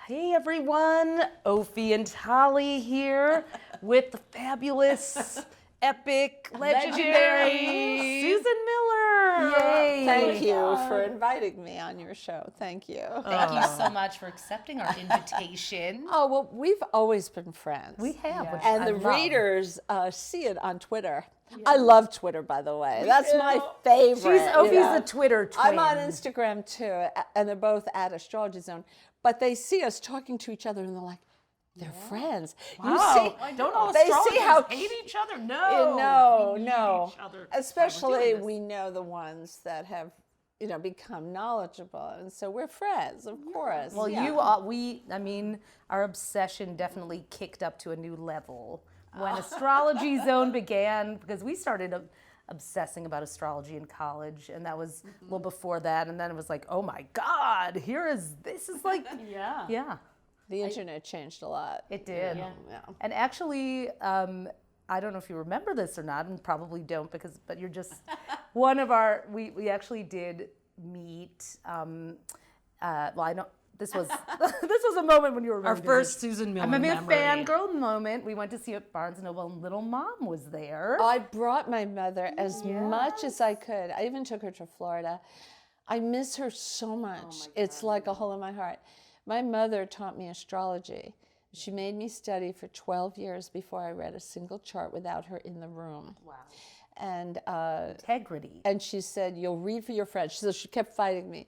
Hey everyone, Ophi and Tali here with the fabulous, epic, legendary Susan Miller. Yay! Thank you for inviting me on your show. Thank you. Thank you so much for accepting our invitation. Oh, well, we've always been friends. We have, which And I the love. readers see it on Twitter. I love Twitter, by the way. That's my favorite. Ophi's a Twitter twin. I'm on Instagram too, and they're both at Astrology Zone. But they see us talking to each other, and they're like, they're friends. Wow. You see, I don't know. they see how hate each other. No. No. Each other. Especially we know the ones that have, become knowledgeable, and so we're friends, of course. Well, yeah. our obsession definitely kicked up to a new level when Astrology Zone began, because we started obsessing about astrology in college, and that was a little before that, and then it was like, oh my God, this is like, yeah. The internet changed a lot. It did. Yeah. And actually, I don't know if you remember this or not, and probably don't, but you're just one of our, we actually did meet, this was a moment when you were Our really first busy. Susan Miller I mean, a memory. fangirl moment. We went to see it at Barnes & Noble, and little mom was there. I brought my mother as much as I could. I even took her to Florida. I miss her so much. It's like a hole in my heart. My mother taught me astrology. She made me study for 12 years before I read a single chart without her in the room. Wow. And Integrity. And she said, you'll read for your friends. So she kept fighting me.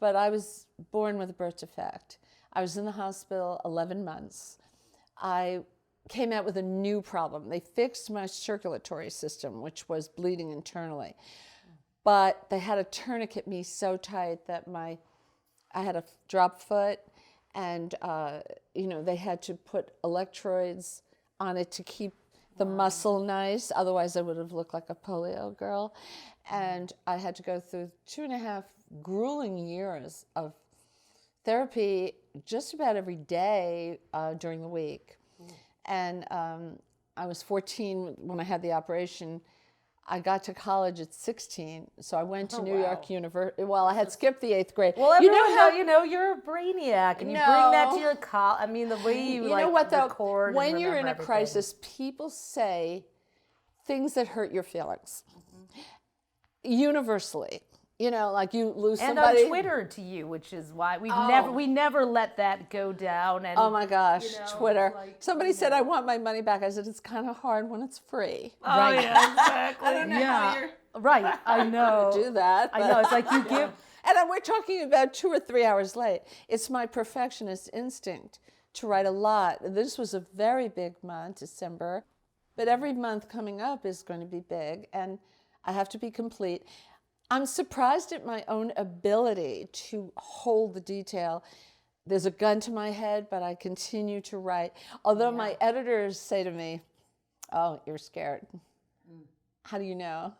But I was born with a birth defect. I was in the hospital 11 months. I came out with a new problem. They fixed my circulatory system, which was bleeding internally. But they had to tourniquet me so tight that I had a drop foot, and they had to put electrodes on it to keep the muscle nice. Otherwise, I would have looked like a polio girl. And I had to go through 2.5 grueling years of therapy just about every day during the week. And I was 14 when I had the operation. I got to college at 16, so I went to New York University. Well, I had skipped the 8th grade. Well, you're a brainiac, and you bring that to your college. I mean, the way you know what, though? record. When you're in a everything. crisis, people say things that hurt your feelings. Universally, like you lose and somebody. on Twitter to you, which is why we never let that go down. And oh my gosh, Twitter! Somebody said I want my money back. I said it's kind of hard when it's free. Oh, right. Yeah, exactly. I don't know how you're right. I know. Do that. I know. It's like you give. And we're talking about 2 or 3 hours late. It's my perfectionist instinct to write a lot. This was a very big month, December, but every month coming up is going to be big, and I have to be complete. I'm surprised at my own ability to hold the detail. There's a gun to my head, but I continue to write. Although my editors say to me, oh, you're scared. How do you know?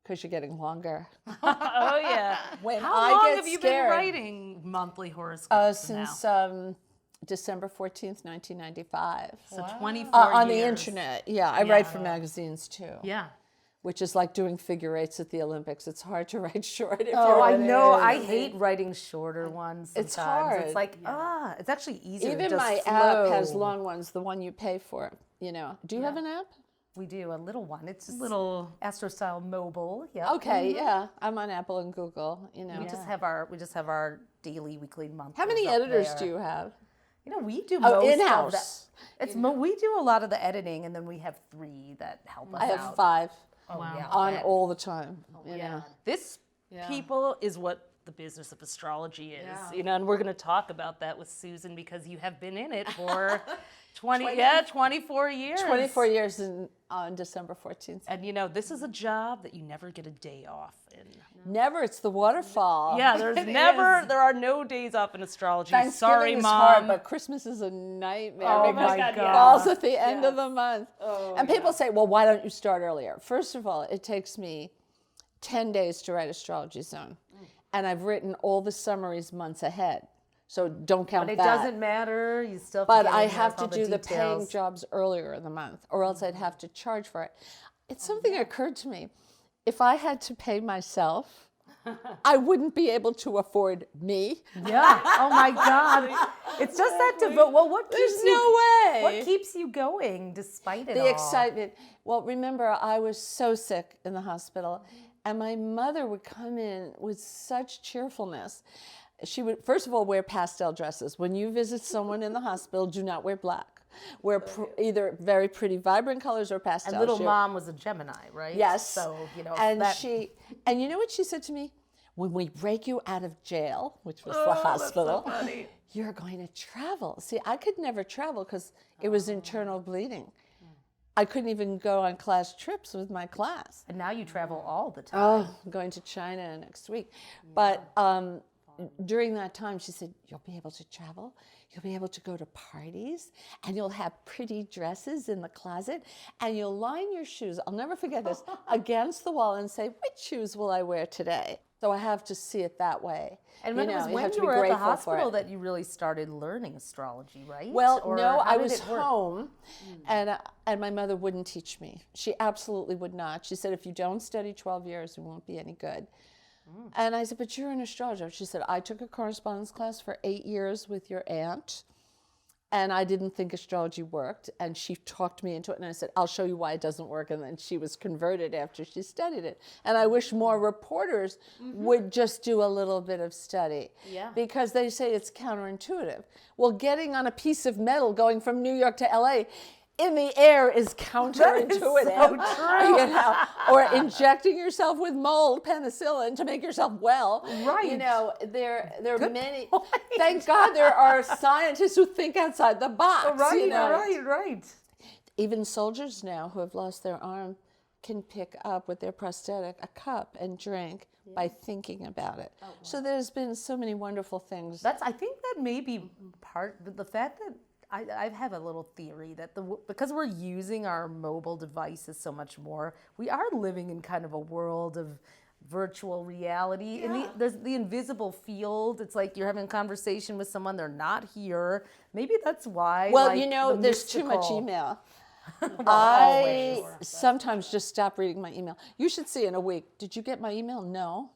Because you're getting longer. Oh, yeah. How long have you been writing monthly horoscopes since December 14th, 1995. So 24 years. On the internet. Yeah, I write for magazines too. Yeah. Which is like doing figure eights at the Olympics. It's hard to write short. If I know. I hate writing shorter ones sometimes. It's hard. It's like, it's actually easier to Even just my flow. app has long ones, the one you pay for. Do you have an app? We do, a little one. It's just little Astro Style Mobile. Yeah. Okay, yeah. I'm on Apple and Google, We just have our daily, weekly, monthly. How many editors do you have? We do most in-house. of that. We do a lot of the editing, and then we have 3 that help us I out. have 5 Yeah. on all the time. This, people, is what the business of astrology is. And we're going to talk about that with Susan, because you have been in it for 24 years. 24 years on December 14th. And this is a job that you never get a day off in. Never. It's the waterfall. Yeah, there are no days off in astrology. Thanksgiving Sorry, is Mom. hard, but Christmas is a nightmare. Oh because my God, it yeah. falls at the end of the month. And people say, well, why don't you start earlier? First of all, it takes me 10 days to write Astrology Zone. And I've written all the summaries months ahead. So don't count that. But it doesn't matter. You still have But to get I in there have with to all the do the paying details. jobs earlier in the month, or else I'd have to charge for it. It's something that occurred to me. If I had to pay myself, I wouldn't be able to afford me. Yeah. Oh my God. It's just that devote. Well, what keeps There's you? no way. What keeps you going despite it all? The excitement. Well, remember, I was so sick in the hospital, and my mother would come in with such cheerfulness. She would, first of all, wear pastel dresses. When you visit someone in the hospital, do not wear black. Wear either very pretty, vibrant colors or pastels. And little mom was a Gemini, right? Yes. So, you know, And that, and you know what she said to me? When we break you out of jail, which was the hospital, That's so funny. you're going to travel. See, I could never travel because it was internal bleeding. I couldn't even go on class trips with my class. and now you travel all the time. Oh, I'm going to China next week. But during that time, she said, you'll be able to travel. You'll be able to go to parties, and you'll have pretty dresses in the closet, and you'll line your shoes, I'll never forget this, against the wall and say, which shoes will I wear today? So I have to see it that way. And when You it was know, you when have to you be were at the grateful for hospital it. that you really started learning astrology, right? Well, Or no, how I did was it work? home, and my mother wouldn't teach me. She absolutely would not. She said, if you don't study 12 years, you won't be any good. And I said, but you're an astrologer. She said, I took a correspondence class for 8 years with your aunt, and I didn't think astrology worked. And she talked me into it, and I said, I'll show you why it doesn't work. And then she was converted after she studied it. And I wish more reporters would just do a little bit of study. Yeah. Because they say it's counterintuitive. Well, getting on a piece of metal going from New York to LA in the air is counterintuitive. so true. You know, or injecting yourself with mold penicillin to make yourself well. Right. You know, there are Good many. point. Thank God there are scientists who think outside the box. Right, you know? right. Even soldiers now who have lost their arm can pick up with their prosthetic a cup and drink by thinking about it. Oh, wow. So there's been so many wonderful things. I think that may be part, the fact that I have a little theory that because we're using our mobile devices so much more, we are living in kind of a world of virtual reality. Yeah. There's the invisible field. It's like you're having a conversation with someone, they're not here. Maybe that's why. Well, like, you know, there's too much email. I sometimes just stop reading my email. You should see in a week, did you get my email? No.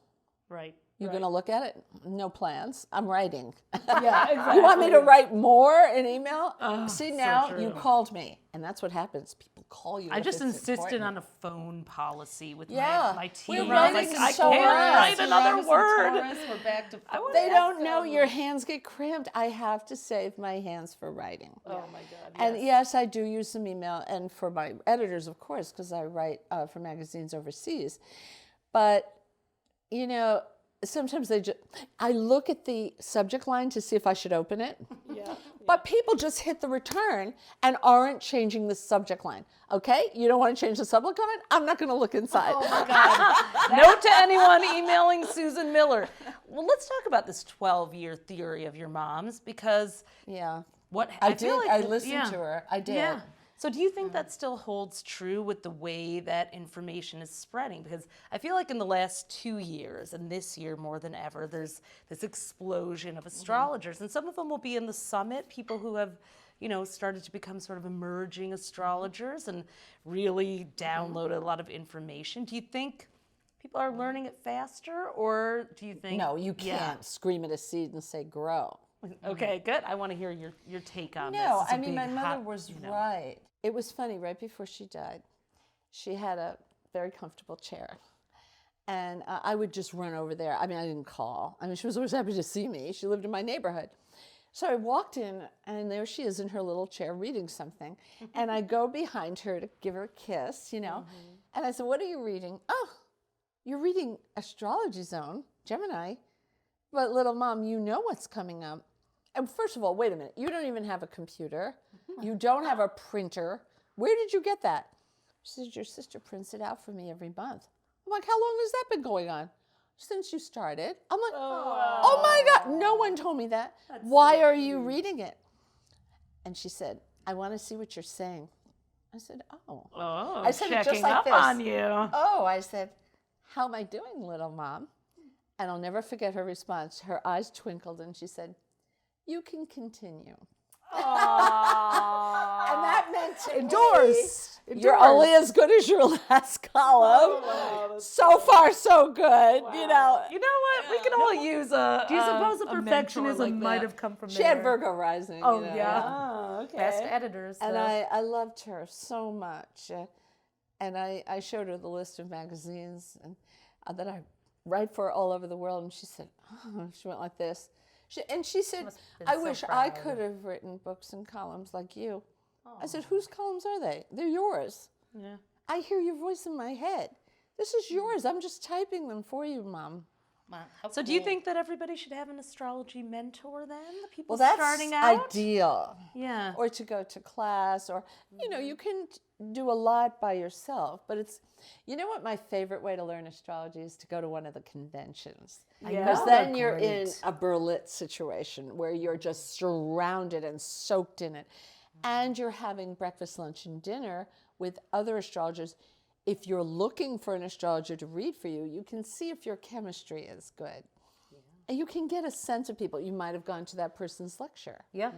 Right. You're going to look at it? No plans. I'm writing. Yeah, exactly. You want me to write more in email? See, now true. you called me. And that's what happens. People call you. I if just it's insisted important. on a phone policy with Yeah. my We're team. I was writing like, I so can't much. write another word. We're back to They don't know your hands get cramped. I have to save my hands for writing. Oh my God. And yes, I do use some email, and for my editors, of course, because I write for magazines overseas. But, you know, sometimes I look at the subject line to see if I should open it. Yeah. But people just hit the return and aren't changing the subject line. Okay? You don't want to change the subject line? I'm not going to look inside. Oh my God. Note to anyone emailing Susan Miller. Well, let's talk about this 12-year theory of your mom's, because Yeah. what I feel did. like, I listened to her. I did. Yeah. So do you think that still holds true with the way that information is spreading? Because I feel like in the last 2 years, and this year more than ever, there's this explosion of astrologers. And some of them will be in the summit, people who have, you know, started to become sort of emerging astrologers and really downloaded a lot of information. Do you think people are learning it faster, or do you think... No, you can't scream at a seed and say grow. Okay, good. I want to hear your take on this. No, It's a I mean, big, my mother hot, was you know. right. It was funny, right before she died, she had a very comfortable chair. And I would just run over there. I mean, I didn't call. I mean, she was always happy to see me. She lived in my neighborhood. So I walked in, and there she is in her little chair reading something. And I go behind her to give her a kiss, you know. And I said, what are you reading? Oh, you're reading Astrology Zone, Gemini. But little mom, you know what's coming up. And first of all, wait a minute. You don't even have a computer. You don't have a printer. Where did you get that? She said, your sister prints it out for me every month. I'm like, how long has that been going on? Since you started. I'm like, oh my God, no one told me that. Why are you reading it? And she said, I want to see what you're saying. I said, oh. Oh, I said it checking just like up this. on you. Oh, I said, how am I doing, little mom? And I'll never forget her response. Her eyes twinkled and she said, you can continue. Aww. And that meant Endorse. You're only as good as your last column. So far, so good. You know. You know what? We can all use a. Do you suppose the a mentor perfectionism like might that. have come from She there? had Virgo rising. Oh, you know. yeah. Oh, okay. Best editors. And so. I loved her so much. And I showed her the list of magazines that I write for all over the world. And she said, oh, she went like this. She said, must have been I so wish I proud. could have written books and columns like you. I said, whose columns are they? They're yours. Yeah. I hear your voice in my head. This is yours. I'm just typing them for you, Mom. Wow, how So do you cool. think that everybody should have an astrology mentor then? The people Well, that's starting out? ideal. Yeah. Or to go to class, or, you know, you can do a lot by yourself. But it's, you know what my favorite way to learn astrology is to go to one of the conventions. Yeah. Because then They're you're in great. a Berlit situation where you're just surrounded and soaked in it. And you're having breakfast, lunch, and dinner with other astrologers. If you're looking for an astrologer to read for you, you can see if your chemistry is good. And you can get a sense of people. You might have gone to that person's lecture. Yeah.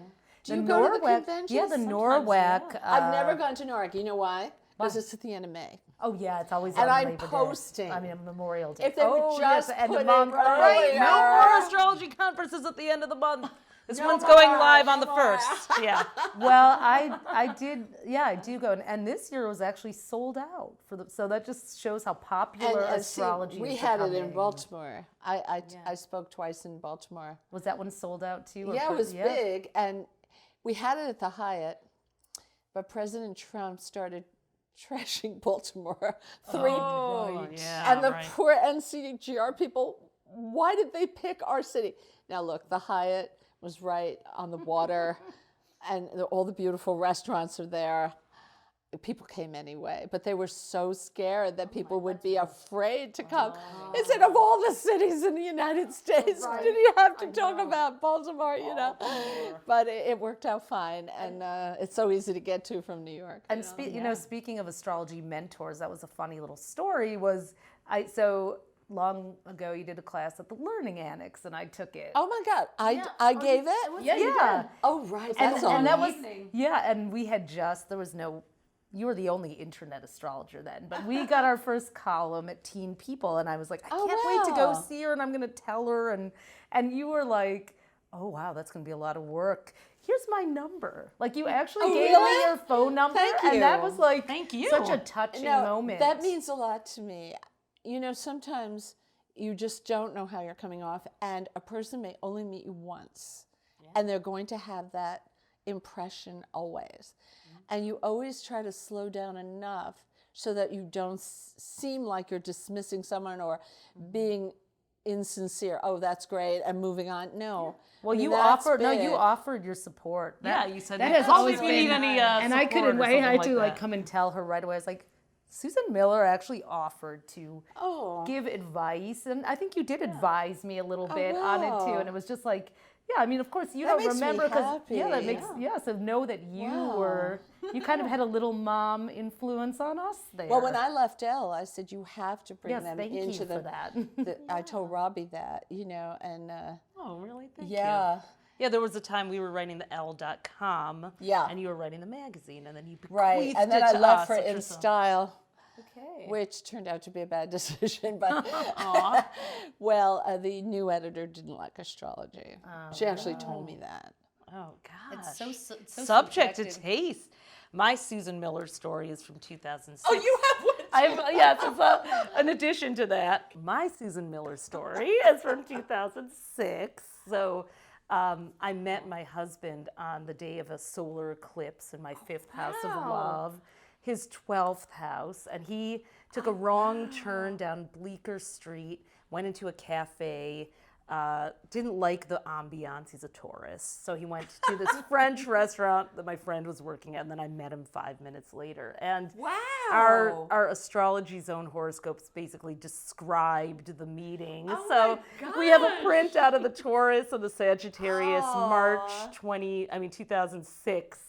Do you go to the conventions? Yeah, the Sometimes, Norwalk. I've never gone to Norwalk. You know why? Because it's at the end of May. Oh yeah, it's always And on I'm Labor Day. posting. I mean, Memorial Day. If they would yes, just end put of month. it Right. earlier. No more astrology conferences at the end of the month. This No one's more, going live on no the more. 1st. Yeah. Well, I do go, and this year was actually sold out for the. So that just shows how popular See, astrology we is had it in becoming. Baltimore. I spoke twice in Baltimore. Was that one sold out too? or Yeah, it per- was big, and we had it at the Hyatt, but President Trump started trashing Baltimore. And the poor NCGR people, why did they pick our city? Now look, the Hyatt was right on the water, and all the beautiful restaurants are there. People came anyway, but they were so scared that people would be afraid to come. He said, of all the cities in the United States, did you have to talk about Baltimore, you know? But it worked out fine, and it's so easy to get to from New York. And speaking of astrology mentors, that was a funny little story. So long ago you did a class at the Learning Annex, and I took it. Oh my God, I gave it? Yeah, you did. Oh, right, And, that's and that was evening. and we had you were the only internet astrologer then, but we got our first column at Teen People, and I was like, I can't wait to go wow. see her, and I'm going to tell her, and you were like, oh wow, that's going to be a lot of work. Here's my number. Like you actually gave really? me your phone number, Thank and that you. was like Thank you. such a touching moment. That means a lot to me. You know, sometimes you just don't know how you're coming off, and a person may only meet you once, and they're going to have that impression always. And you always try to slow down enough so that you don't seem like you're dismissing someone or being insincere. Oh, that's great, and moving on. No. Well, I mean, you that's offered big. you offered your support. Yeah, you said that that. has Call always me if you been. need any and I support couldn't or wait. I had something to like that. come and tell her right away. I was like, Susan Miller actually offered to Oh. give advice, and I think you did advise me a little bit on it too. wow. And it was just like, yeah, I mean, of course you That don't makes me remember that happy. makes So know that you kind of had a little mom influence on us there. Well, when I left Elle, I said, you have to bring yes, them thank you into for that. I told Robbie that, you know, and Oh, really? Thank you. yeah. Yeah, there was a time we were writing the L.com. Yeah. And you were writing the magazine, and then you bequeathed Right, and then it I to left us, for which In was a- Style, Okay. which turned out to be a bad decision. But Aw. well, the new editor didn't like astrology. She actually told me that. Oh, gosh. It's so Subject to subjective. taste. My Susan Miller story is from 2006. Oh, you have one. Yes, it's an addition to that. My Susan Miller story is from 2006. So I met my husband on the day of a solar eclipse in my fifth house of love, his 12th house, and he took a wrong turn down Bleecker Street, went into a cafe, didn't like the ambiance. He's a tourist. So he went to this French restaurant that my friend was working at, and then I met him 5 minutes later. And our astrology zone horoscopes basically described the meeting. So we have a print out of the Taurus and the Sagittarius, March 2006.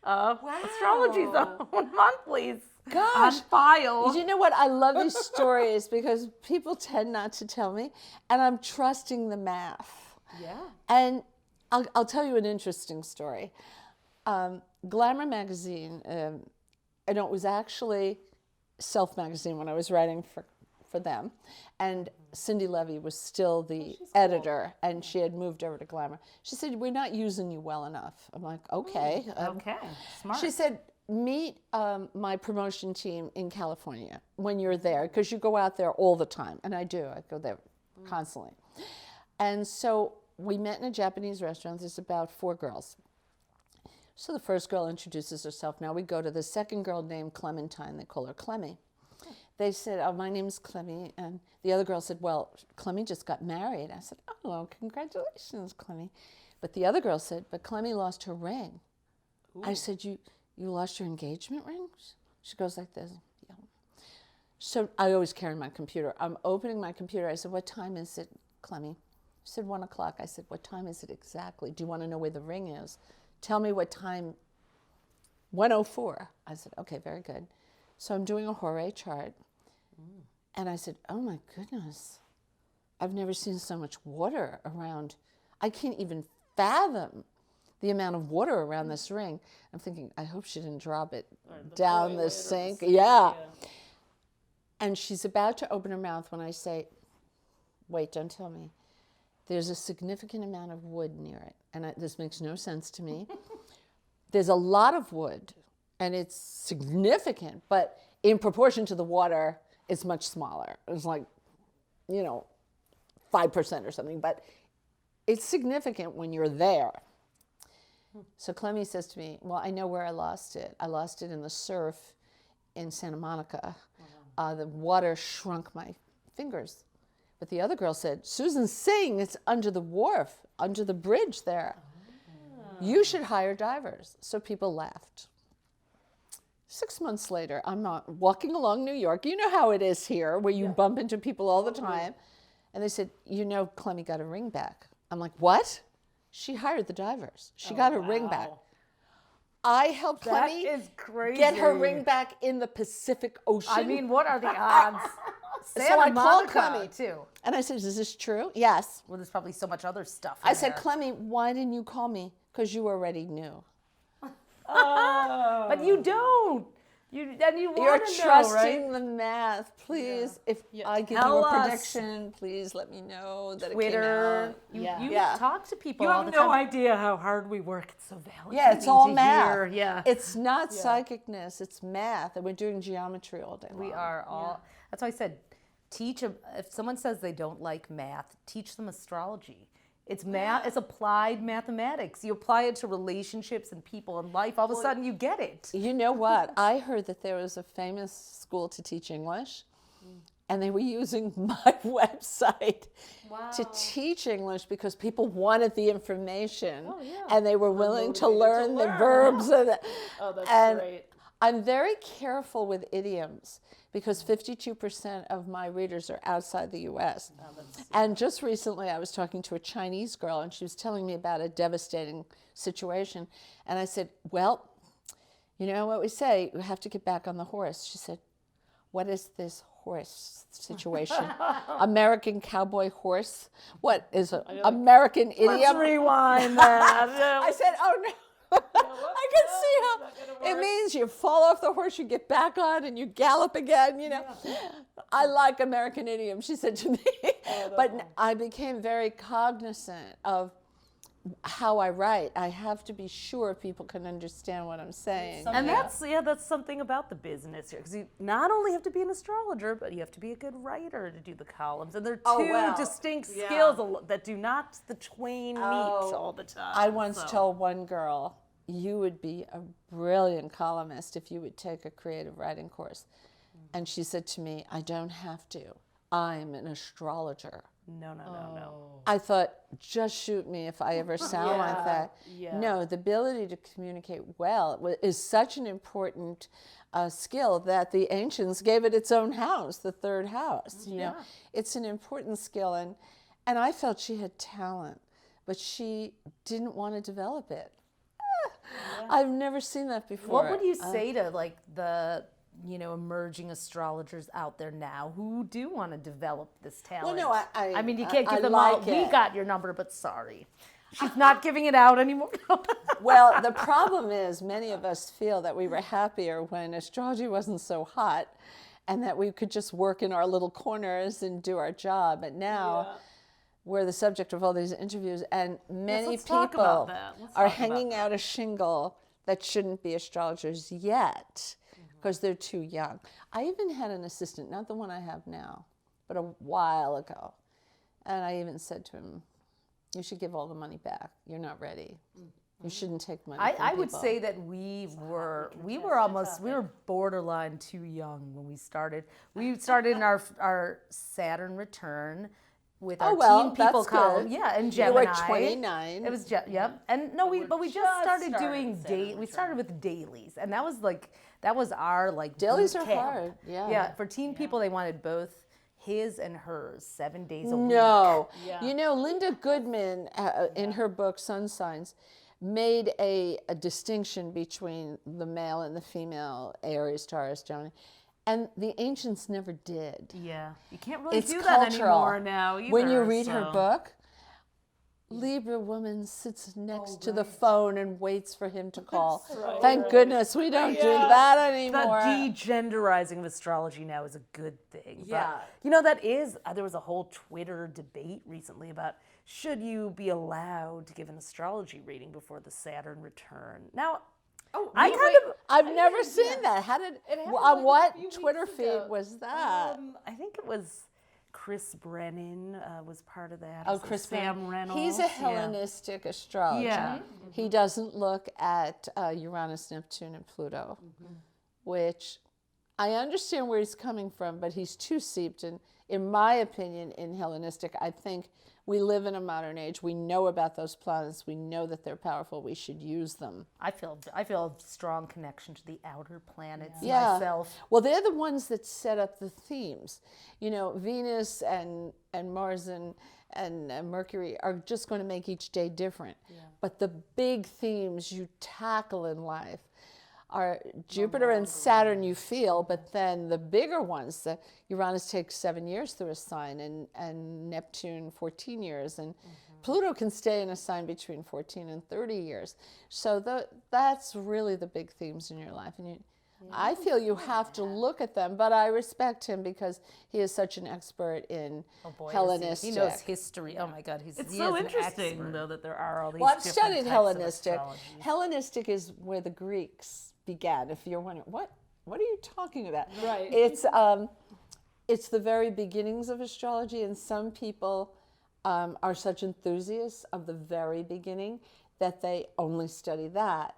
Astrology zone monthlies. Gosh. On file. You know what? I love these stories because people tend not to tell me, and I'm trusting the math. Yeah. And I'll tell you an interesting story. Glamour magazine, I know it was actually Self magazine when I was writing for them, and Cindy Levy was still the editor, and she had moved over to Glamour. She said, "We're not using you well enough." I'm like, "Okay." Okay, smart. She said, "Meet my promotion team in California when you're there, because you go out there all the time." And I do. I go there constantly. And so we met in a Japanese restaurant. There's about 4 girls. So the first girl introduces herself. Now we go to the second girl named Clementine. They call her Clemmy. They said, "Oh, my name's Clemmy." And the other girl said, "Well, Clemmy just got married." I said, "Oh, well, congratulations, Clemmy." But the other girl said, "But Clemmy lost her ring." Ooh. I said, you lost your engagement ring?" She goes like this. Yeah. So I always carry my computer. I'm opening my computer. I said, "What time is it, Clemmy?" She said, 1 o'clock. I said, "What time is it exactly? Do you want to know where the ring is? Tell me what time." 1:04. I said, "Okay, very good." So I'm doing a Hore chart. And I said, "Oh my goodness, I've never seen so much water around. I can't even fathom the amount of water around this ring." I'm thinking, I hope she didn't drop it down the sink. Yeah. And she's about to open her mouth when I say, "Wait, don't tell me. There's a significant amount of wood near it." And this makes no sense to me. There's a lot of wood, and it's significant, but in proportion to the water, it's much smaller. It's like, 5% or something, but it's significant when you're there. So Clemmy says to me, "Well, I know where I lost it. I lost it in the surf in Santa Monica. The water shrunk my fingers." But the other girl said, "Susan's saying it's under the wharf, under the bridge there. You should hire divers." So people laughed. 6 months later, I'm walking along New York. You know how it is here, where you bump into people all the time. And they said, "Clemmy got her ring back." I'm like, "What?" She hired the divers. She got her ring back. I helped Clemmy get her ring back in the Pacific Ocean. I mean, what are the odds? So I called Monica, Clemmy too. And I said, "Is this true?" "Yes." Well, there's probably so much other stuff. I said, "Clemmy, why didn't you call me?" "Because you already knew." But you don't. You're You're trusting the math. Please, if I give Tell you a us. prediction, please let me know that Twitter. it came out. You Yeah. talk to people You all have the no time. idea how hard we work. It's so validating. Yeah, it's all to math. hear. Yeah. It's not psychicness, it's math. And we're doing geometry all day long. We are all. That's why I said, teach them. If someone says they don't like math, teach them astrology. It's math. It's applied mathematics. You apply it to relationships and people and life. All of a sudden, you get it. You know what? I heard that there was a famous school to teach English, and they were using my website to teach English because people wanted the information, and they were willing to learn the verbs. And great. I'm very careful with idioms because 52% of my readers are outside the U.S. And just recently I was talking to a Chinese girl, and she was telling me about a devastating situation. And I said, "Well, you know what we say, you have to get back on the horse." She said, "What is this horse situation?" American cowboy horse? What is an American idiom? Let's rewind that. I said, "Oh, no." I can see how it means you fall off the horse, you get back on, and you gallop again. I like American idiom, she said to me. But I became very cognizant of how I write. I have to be sure people can understand what I'm saying. And that's something about the business here, because you not only have to be an astrologer, but you have to be a good writer to do the columns. And they're two distinct skills that do not the twain meet all the time. I once told one girl, "You would be a brilliant columnist if you would take a creative writing course." And she said to me, "I don't have to. I'm an astrologer." No. I thought, just shoot me if I ever sound like that. No, the ability to communicate well is such an important skill that the ancients gave it its own house, the third house. You know, it's an important skill, and I felt she had talent, but she didn't want to develop it. I've never seen that before. What would you say to like the emerging astrologers out there now who do want to develop this talent? Well, no, I mean, you can't give them like all. We got your number, but sorry. She's not giving it out anymore. Well, the problem is many of us feel that we were happier when astrology wasn't so hot and that we could just work in our little corners and do our job. But now we're the subject of all these interviews, and many let's talk about people that. Let's are talk about hanging out a shingle that shouldn't be astrologers yet because they're too young. I even had an assistant, not the one I have now, but a while ago. And I even said to him, you should give all the money back. You're not ready. You shouldn't take money from I would people. say that we were borderline too young when we started. We started in our Saturn return with our teen people that's column. good. Yeah, and You Gemini. were 29. It was yep. And no, we just started doing Saturn we started with dailies, and that was our Dailies boot are camp. hard, yeah. Yeah, for teen people they wanted both his and hers 7 days a week. No. You know, Linda Goodman, in her book, Sun Signs, made a distinction between the male and the female, Aries, Taurus, Gemini. And the ancients never did. Yeah, you can't really It's do that cultural. anymore now either. When you read her so- book, Libra woman sits next to the phone and waits for him to call. Thank goodness we don't do that The anymore. degenderizing of astrology now is a good thing. Yeah. But, you know, that is, there was a whole Twitter debate recently about should you be allowed to give an astrology reading before the Saturn return? Now, I've never seen that. How did, on what Twitter feed was that? I think it was Chris Brennan was part of that. Oh, Also Chris Sam Brennan. Reynolds. He's a yeah. Hellenistic astrologer. Yeah. He doesn't look at Uranus, Neptune, and Pluto, which I understand where he's coming from, but he's too steeped in my opinion, in Hellenistic. I think we live in a modern age. We know about those planets. We know that they're powerful. We should use them. I feel a strong connection to the outer planets myself. Well, they're the ones that set up the themes. You know, Venus and Mars and Mercury are just going to make each day different. Yeah. But the big themes you tackle in life are Jupiter and Saturn you feel, but then the bigger ones, the Uranus takes 7 years through a sign and Neptune 14 years, and Pluto can stay in a sign between 14 and 30 years. So that's really the big themes in your life. And I feel you have to look at them, but I respect him because he is such an expert in Hellenistic. He knows history. Oh my God, It's so interesting, though, that there are all these Well, I've different studied types Hellenistic. of astrology. Hellenistic is where the Greeks began. If you're wondering, what are you talking about? Right. It's the very beginnings of astrology, and some people are such enthusiasts of the very beginning that they only study that.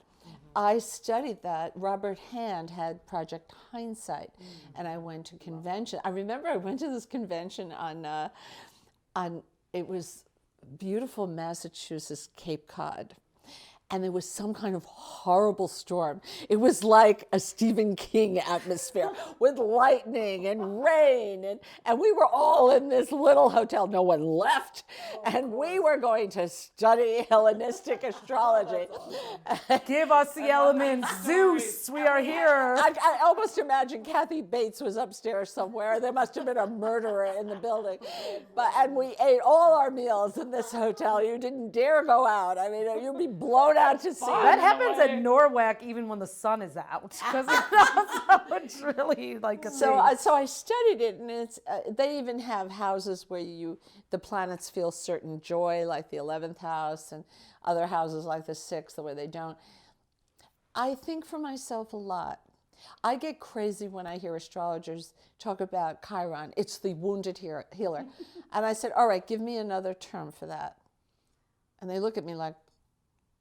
I studied that. Robert Hand had Project Hindsight, and I went to convention. I remember I went to this convention on it was beautiful Massachusetts, Cape Cod. And there was some kind of horrible storm. It was like a Stephen King atmosphere with lightning and rain. And we were all in this little hotel. No one left. And we were going to study Hellenistic astrology. Give us the elements, Zeus. We are here. I almost imagine Kathy Bates was upstairs somewhere. There must have been a murderer in the building. And we ate all our meals in this hotel. You didn't dare go out. I mean, you'd be blown out to sea. That happens at Norwalk even when the sun is out, because it's really like a So thing. I studied it, and it's they even have houses where the planets feel certain joy, like the 11th house, and other houses like the 6th, where they don't. I think for myself a lot. I get crazy when I hear astrologers talk about Chiron. It's the wounded healer. And I said, all right, give me another term for that. And they look at me like,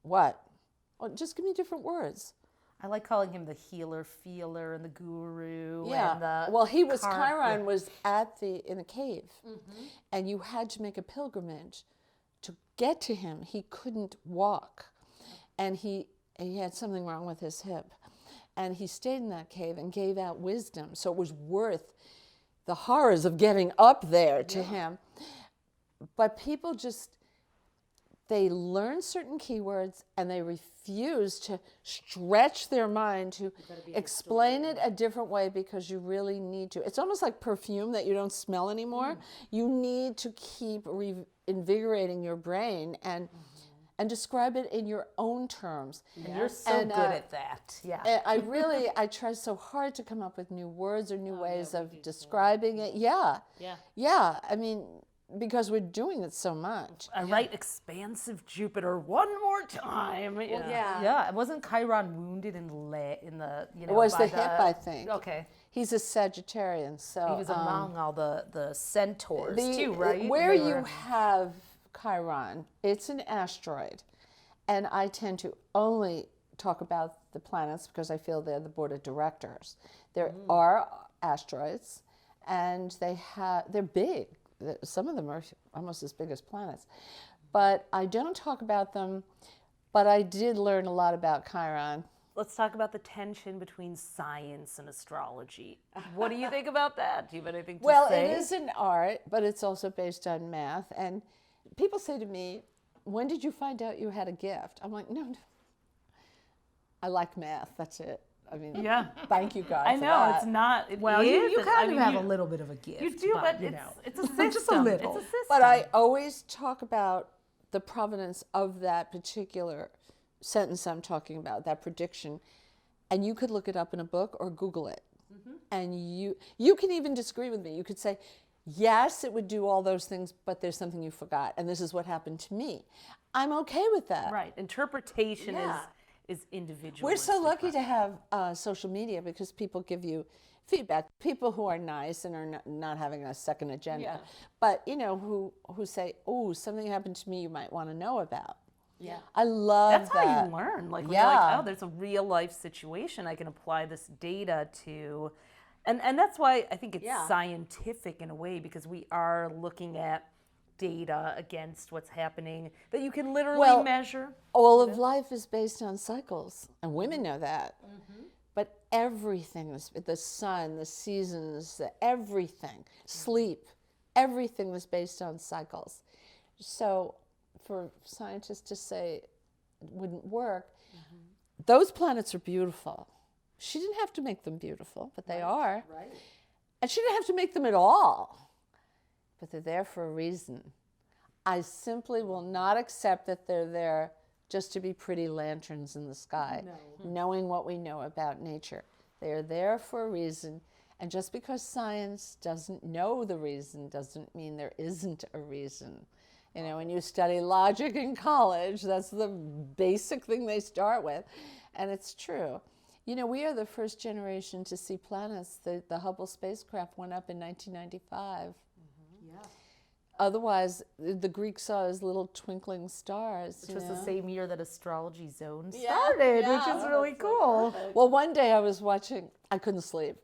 what? Well, just give me different words. I like calling him the healer, feeler, and the guru. Yeah. And the Well, Chiron was in the cave, and you had to make a pilgrimage to get to him. He couldn't walk, and he had something wrong with his hip, and he stayed in that cave and gave out wisdom. So it was worth the horrors of getting up there to him. But people they learn certain keywords and they refuse to stretch their mind to explain it a different way, because you really need to. It's almost like perfume that you don't smell anymore. You need to keep invigorating your brain. And and describe it in your own terms. And you're so And, good at that. Yeah. I try so hard to come up with new words or new ways of describing it. Yeah. Yeah. Yeah. I mean, because we're doing it so much. I write expansive Jupiter one more time. Yeah. Yeah, wasn't Chiron wounded in the It was the hip, I think. Okay. He's a Sagittarian, so He was among all the centaurs the- too, right? Where They you were- have Chiron, it's an asteroid, and I tend to only talk about the planets because I feel they're the board of directors. There are asteroids, and they're big. Some of them are almost as big as planets, but I don't talk about them. But I did learn a lot about Chiron. Let's talk about the tension between science and astrology. What do you think about that? Do you have anything to Well, say? it is an art, but it's also based on math. And people say to me, when did you find out you had a gift? I'm like, no. I like math. That's it. I mean, Yeah. thank you, God. I for know, that. it's not. It Well, is, you and- kind I of mean, have you- a little bit of a gift. You do, but you know, it's a system. just a little. It's a system. But I always talk about the provenance of that particular sentence I'm talking about, that prediction. And you could look it up in a book or Google it. And you can even disagree with me. You could say, yes, it would do all those things, but there's something you forgot. And this is what happened to me. I'm okay with that. Right. Interpretation Yeah. is individual. We're so lucky to have social media because people give you feedback. People who are nice and are not having a second agenda, Yeah. but who say, "Oh, something happened to me. You might want to know about." Yeah. I love That's that. how you learn. Like when you're like, Yeah. oh, there's a real life situation I can apply this data to. And that's why I think it's Yeah. scientific in a way, because we are looking at data against what's happening that you can literally Well, measure. All of life is based on cycles, and women know that. But everything, the sun, the seasons, everything, sleep, everything was based on cycles. So for scientists to say it wouldn't work, those planets are beautiful. She didn't have to make them beautiful, but they are. Right. And she didn't have to make them at all, but they're there for a reason. I simply will not accept that they're there just to be pretty lanterns in the sky, knowing what we know about nature. They're there for a reason, and just because science doesn't know the reason doesn't mean there isn't a reason. You know, when you study logic in college, that's the basic thing they start with, and it's true. You know, we are the first generation to see planets. The Hubble spacecraft went up in 1995. Yeah. Otherwise, the Greeks saw as little twinkling stars. Which was the know? same year that Astrology Zone Yeah, started, yeah. which is really cool. Well, one day I was watching, I couldn't sleep.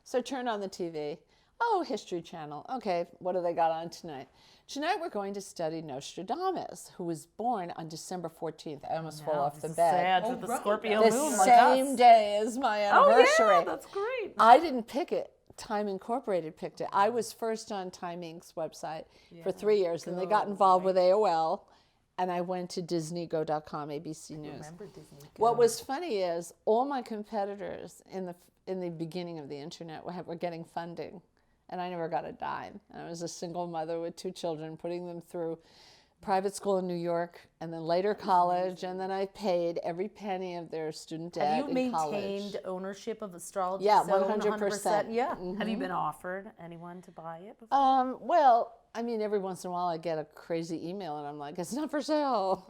So I turned on the TV. Oh, History Channel. Okay, what do they got on tonight? Tonight we're going to study Nostradamus, who was born on December 14th. I almost fell off the bed. Sad with the Scorpio The moon like same us. day as my Oh, anniversary. yeah, that's great. I didn't pick it. Time Incorporated picked it. I was first on Time Inc.'s website for 3 years, and they got involved with AOL, and I went to DisneyGo.com, ABC News. Remember Disney? What was funny is all my competitors in the beginning of the internet were getting funding, and I never got a dime. And I was a single mother with 2 children, putting them through private school in New York, and then later college, and then I paid every penny of their student debt Have you in college. maintained ownership of Astrology Yeah, Zone? 100%. Yeah. Have you been offered anyone to buy it before? Well, I mean, every once in a while I get a crazy email, and I'm like, it's not for sale.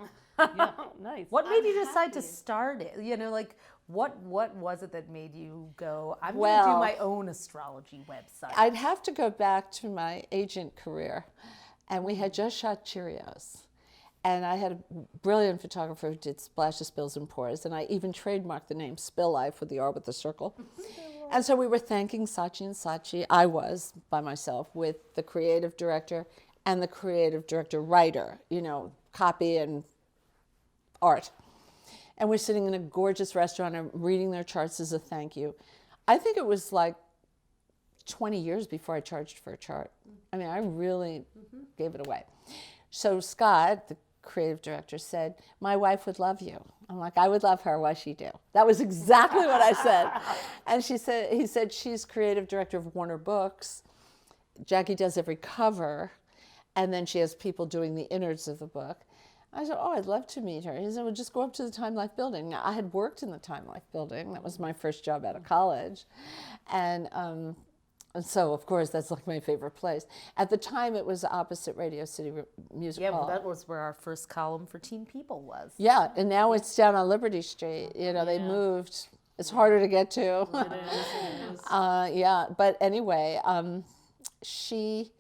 Nice. What made you decide to start it? You know, like what was it that made you go, I'm going to do Well, my own astrology website? I'd have to go back to my agent career, and we had just shot Cheerios. And I had a brilliant photographer who did splashes, spills, and pours, and I even trademarked the name Spill Life with the R with the circle. And so we were thanking Saatchi and Saatchi. I was by myself with the creative director and the creative director writer, you know, copy and art. And we're sitting in a gorgeous restaurant and reading their charts as a thank you. I think it was like 20 years before I charged for a chart. I mean, I really gave it away. So Scott, the creative director, said, my wife would love you. I'm like, I would love her. Why she do? That was exactly what I said. And he said, she's creative director of Warner Books. Jackie does every cover. And then she has people doing the innards of the book. I said, oh, I'd love to meet her. He said, well, just go up to the Time Life building. Now, I had worked in the Time Life building. That was my first job out of college. And so, of course, that's like my favorite place. At the time, it was opposite Radio City Music Hall. Well, that was where our first column for Teen People was. Yeah, and now it's down on Liberty Street. You know, they moved. It's harder to get to. It is. Yeah, but anyway, she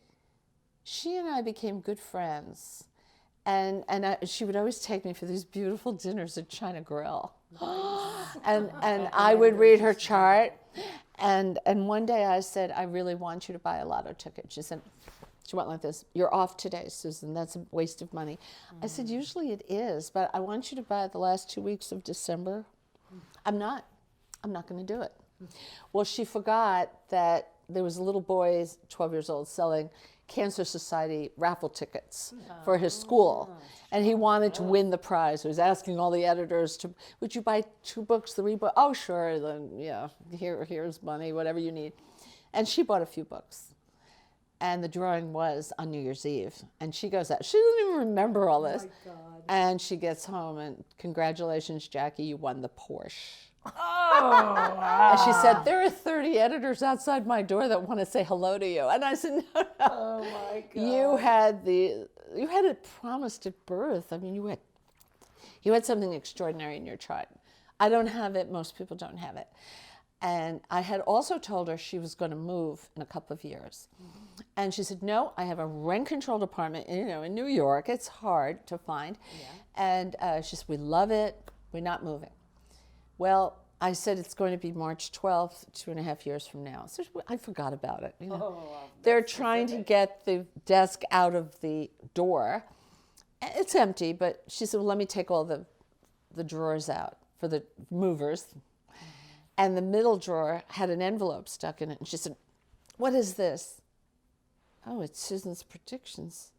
and I became good friends. And she would always take me for these beautiful dinners at China Grill. and I would read her chart. And one day I said, I really want you to buy a lotto ticket. She went like this, you're off today, Susan. That's a waste of money. I said, usually it is, but I want you to buy it the last 2 weeks of December. I'm not going to do it. Well, she forgot that there was a little boy, 12 years old, selling Cancer Society raffle tickets for his school. And he wanted to win the prize. He was asking all the editors, would you buy 2 books, 3 books? Oh, sure, then, yeah, here's money, whatever you need. And she bought a few books. And the drawing was on New Year's Eve. And she goes out. She doesn't even remember all this. Oh, my God. And she gets home and, congratulations, Jackie, you won the Porsche. Oh, wow. And she said, there are 30 editors outside my door that want to say hello to you. And I said, no. Oh, my God. You had it promised at birth. I mean, you had something extraordinary in your chart. I don't have it. Most people don't have it. And I had also told her she was going to move in a couple of years. Mm-hmm. And she said, no, I have a rent-controlled apartment, in New York. It's hard to find. Yeah. And she said, we love it. We're not moving. Well, I said it's going to be March 12th, 2.5 years from now. So I forgot about it. They're trying to get the desk out of the door. It's empty, but she said, well, let me take all the drawers out for the movers. Mm-hmm. And the middle drawer had an envelope stuck in it. And she said, what is this? Oh, it's Susan's predictions.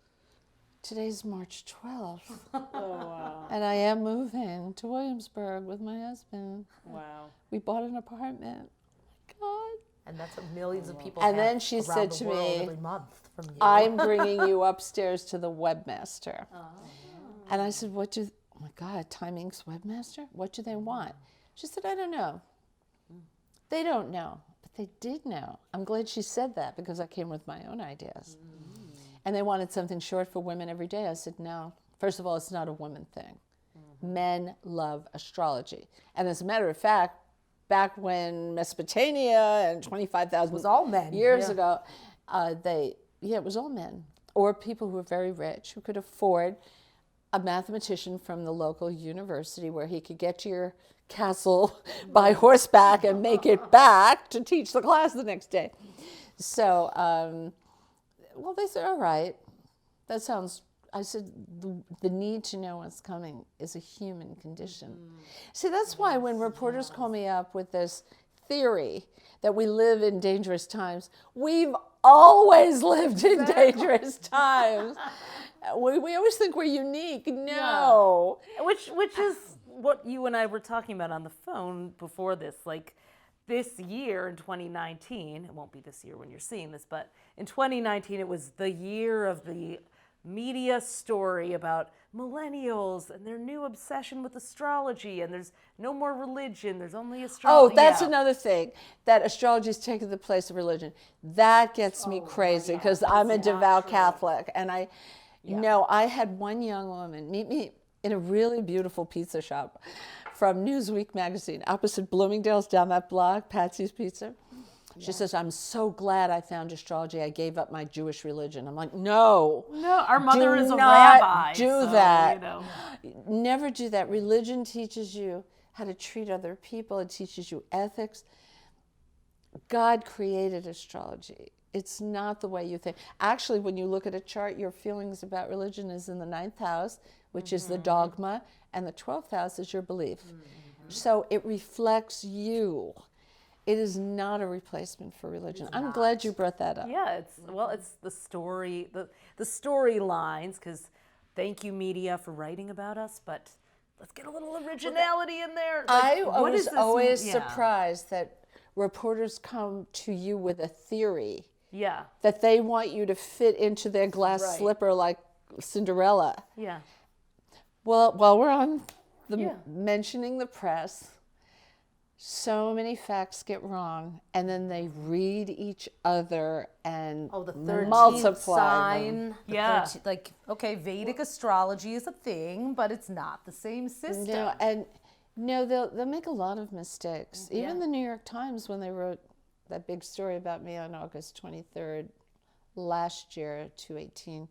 Today's March 12th. Oh, wow. And I am moving to Williamsburg with my husband. Wow. We bought an apartment. Oh, my God. And that's what millions of people And have then she around said the to world me, every month from you. I'm bringing you upstairs to the webmaster. And I said, oh my God, Time Inc.'s webmaster? What do they want? She said, I don't know. They don't know, but they did know. I'm glad she said that because I came with my own ideas. And they wanted something short for women every day. I said, no. First of all, it's not a woman thing. Men love astrology. And as a matter of fact, back when Mesopotamia and 25,000 was all men. years ago, it was all men. Or people who were very rich, who could afford a mathematician from the local university where he could get to your castle by horseback and make it back to teach the class the next day. So, well, they said, all right, that sounds, I said, the need to know what's coming is a human condition. See, that's why when reporters call me up with this theory that we live in dangerous times, we've always lived in dangerous times. We always think we're unique. No. Yeah. Which is what you and I were talking about on the phone before this. Like, this year in 2019, it won't be this year when you're seeing this, but in 2019, it was the year of the media story about millennials and their new obsession with astrology, and there's no more religion, there's only astrology. Oh, that's another thing, that astrology is taking the place of religion. That gets me crazy because I'm a devout Catholic, and I had one young woman meet me in a really beautiful pizza shop from Newsweek magazine, opposite Bloomingdale's, down that block, Patsy's Pizza. She says, I'm so glad I found astrology. I gave up my Jewish religion. I'm like, no. No, our mother is a not rabbi. Do that. You know. Never do that. Religion teaches you how to treat other people. It teaches you ethics. God created astrology. It's not the way you think. Actually, when you look at a chart, your feelings about religion is in the 9th house, which is the dogma, and the 12th house is your belief. So it reflects you. It is not a replacement for religion. I'm glad you brought that up. Yeah, it's the story, the storylines, because thank you, media, for writing about us, but let's get a little originality in there. I was always surprised that reporters come to you with a theory that they want you to fit into their glass slipper like Cinderella. Yeah. Well, while we're on the mentioning the press, so many facts get wrong, and then they read each other and Oh, the 13th multiply them. sign. the Yeah. 13th like, okay, Vedic astrology is a thing, but it's not the same system. No, and no, they'll make a lot of mistakes. Even the New York Times, when they wrote that big story about me on August 23rd last year, 2018,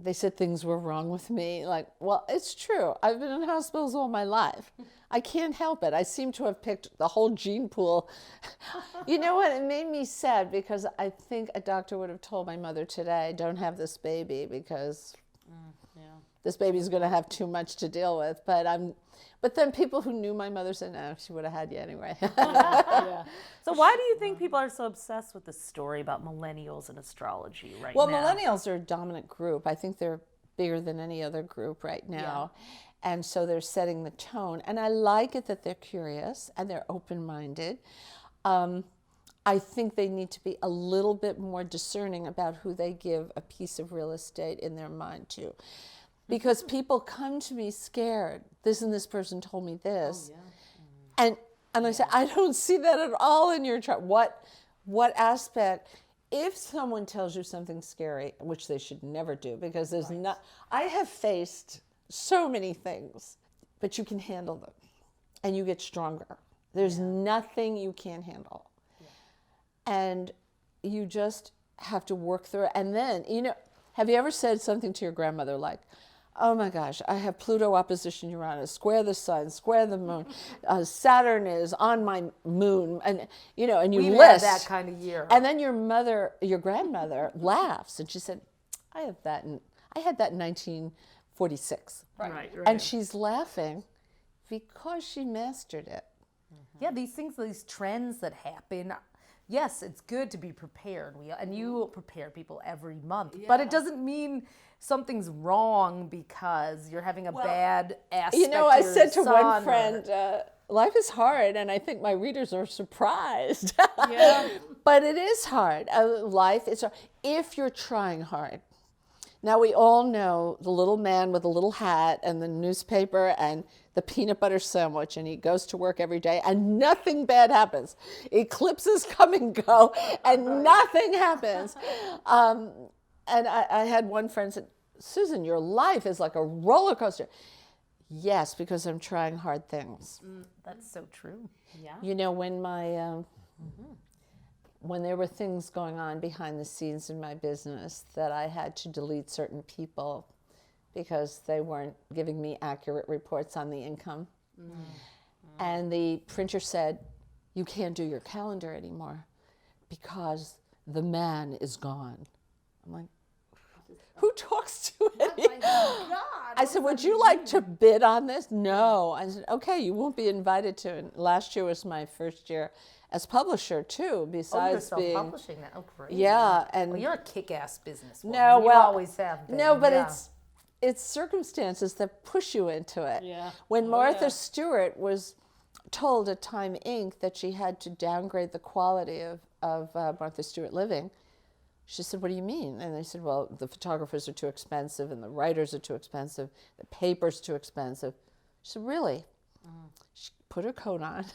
they said things were wrong with me. Like, well, it's true. I've been in hospitals all my life. I can't help it. I seem to have picked the whole gene pool. You know what? It made me sad because I think a doctor would have told my mother today, don't have this baby because this baby's going to have too much to deal with. But then people who knew my mother said, no, she would have had you anyway. So why do you think people are so obsessed with the story about millennials and astrology right Well, now? millennials are a dominant group. I think they're bigger than any other group right now. And so they're setting the tone. And I like it that they're curious and they're open-minded. I think they need to be a little bit more discerning about who they give a piece of real estate in their mind to. Because people come to me scared. This and this person told me this. And I say, I don't see that at all in your chart. What aspect? If someone tells you something scary, which they should never do, because there's not, I have faced so many things, but you can handle them and you get stronger. There's nothing you can't handle. And you just have to work through it. And then, have you ever said something to your grandmother like, oh my gosh, I have Pluto opposition Uranus, square the sun, square the moon. Saturn is on my moon, and and you We've list had that kind of year. And then your grandmother laughs, and she said, I had that in 1946. Right. And she's laughing because she mastered it. Yeah, these things, these trends that happen. Yes, it's good to be prepared. And you prepare people every month, but it doesn't mean something's wrong because you're having a bad aspect. I said to one friend, life is hard, and I think my readers are surprised. But it is hard. Life is hard if you're trying hard. Now, we all know the little man with the little hat and the newspaper and the peanut butter sandwich, and he goes to work every day, and nothing bad happens. Eclipses come and go, and nothing happens. And I had one friend said, Susan, your life is like a roller coaster. Yes, because I'm trying hard things. That's so true. Yeah. When there were things going on behind the scenes in my business that I had to delete certain people because they weren't giving me accurate reports on the income. And the printer said, you can't do your calendar anymore because the man is gone. I'm like, who talks to it? I said, would you like to bid on this? No. I said, okay, you won't be invited to. And last year was my first year as publisher too, besides you're being self-publishing now. Oh, great. Yeah, and Well, you're a kick-ass businesswoman. no, You well, always have been. no, but yeah. it's circumstances that push you into it. Yeah. When Martha Stewart was told at Time Inc. that she had to downgrade the quality of Martha Stewart Living, she said, what do you mean? And they said, well, the photographers are too expensive and the writers are too expensive, the paper's too expensive. She said, really? She put her coat on.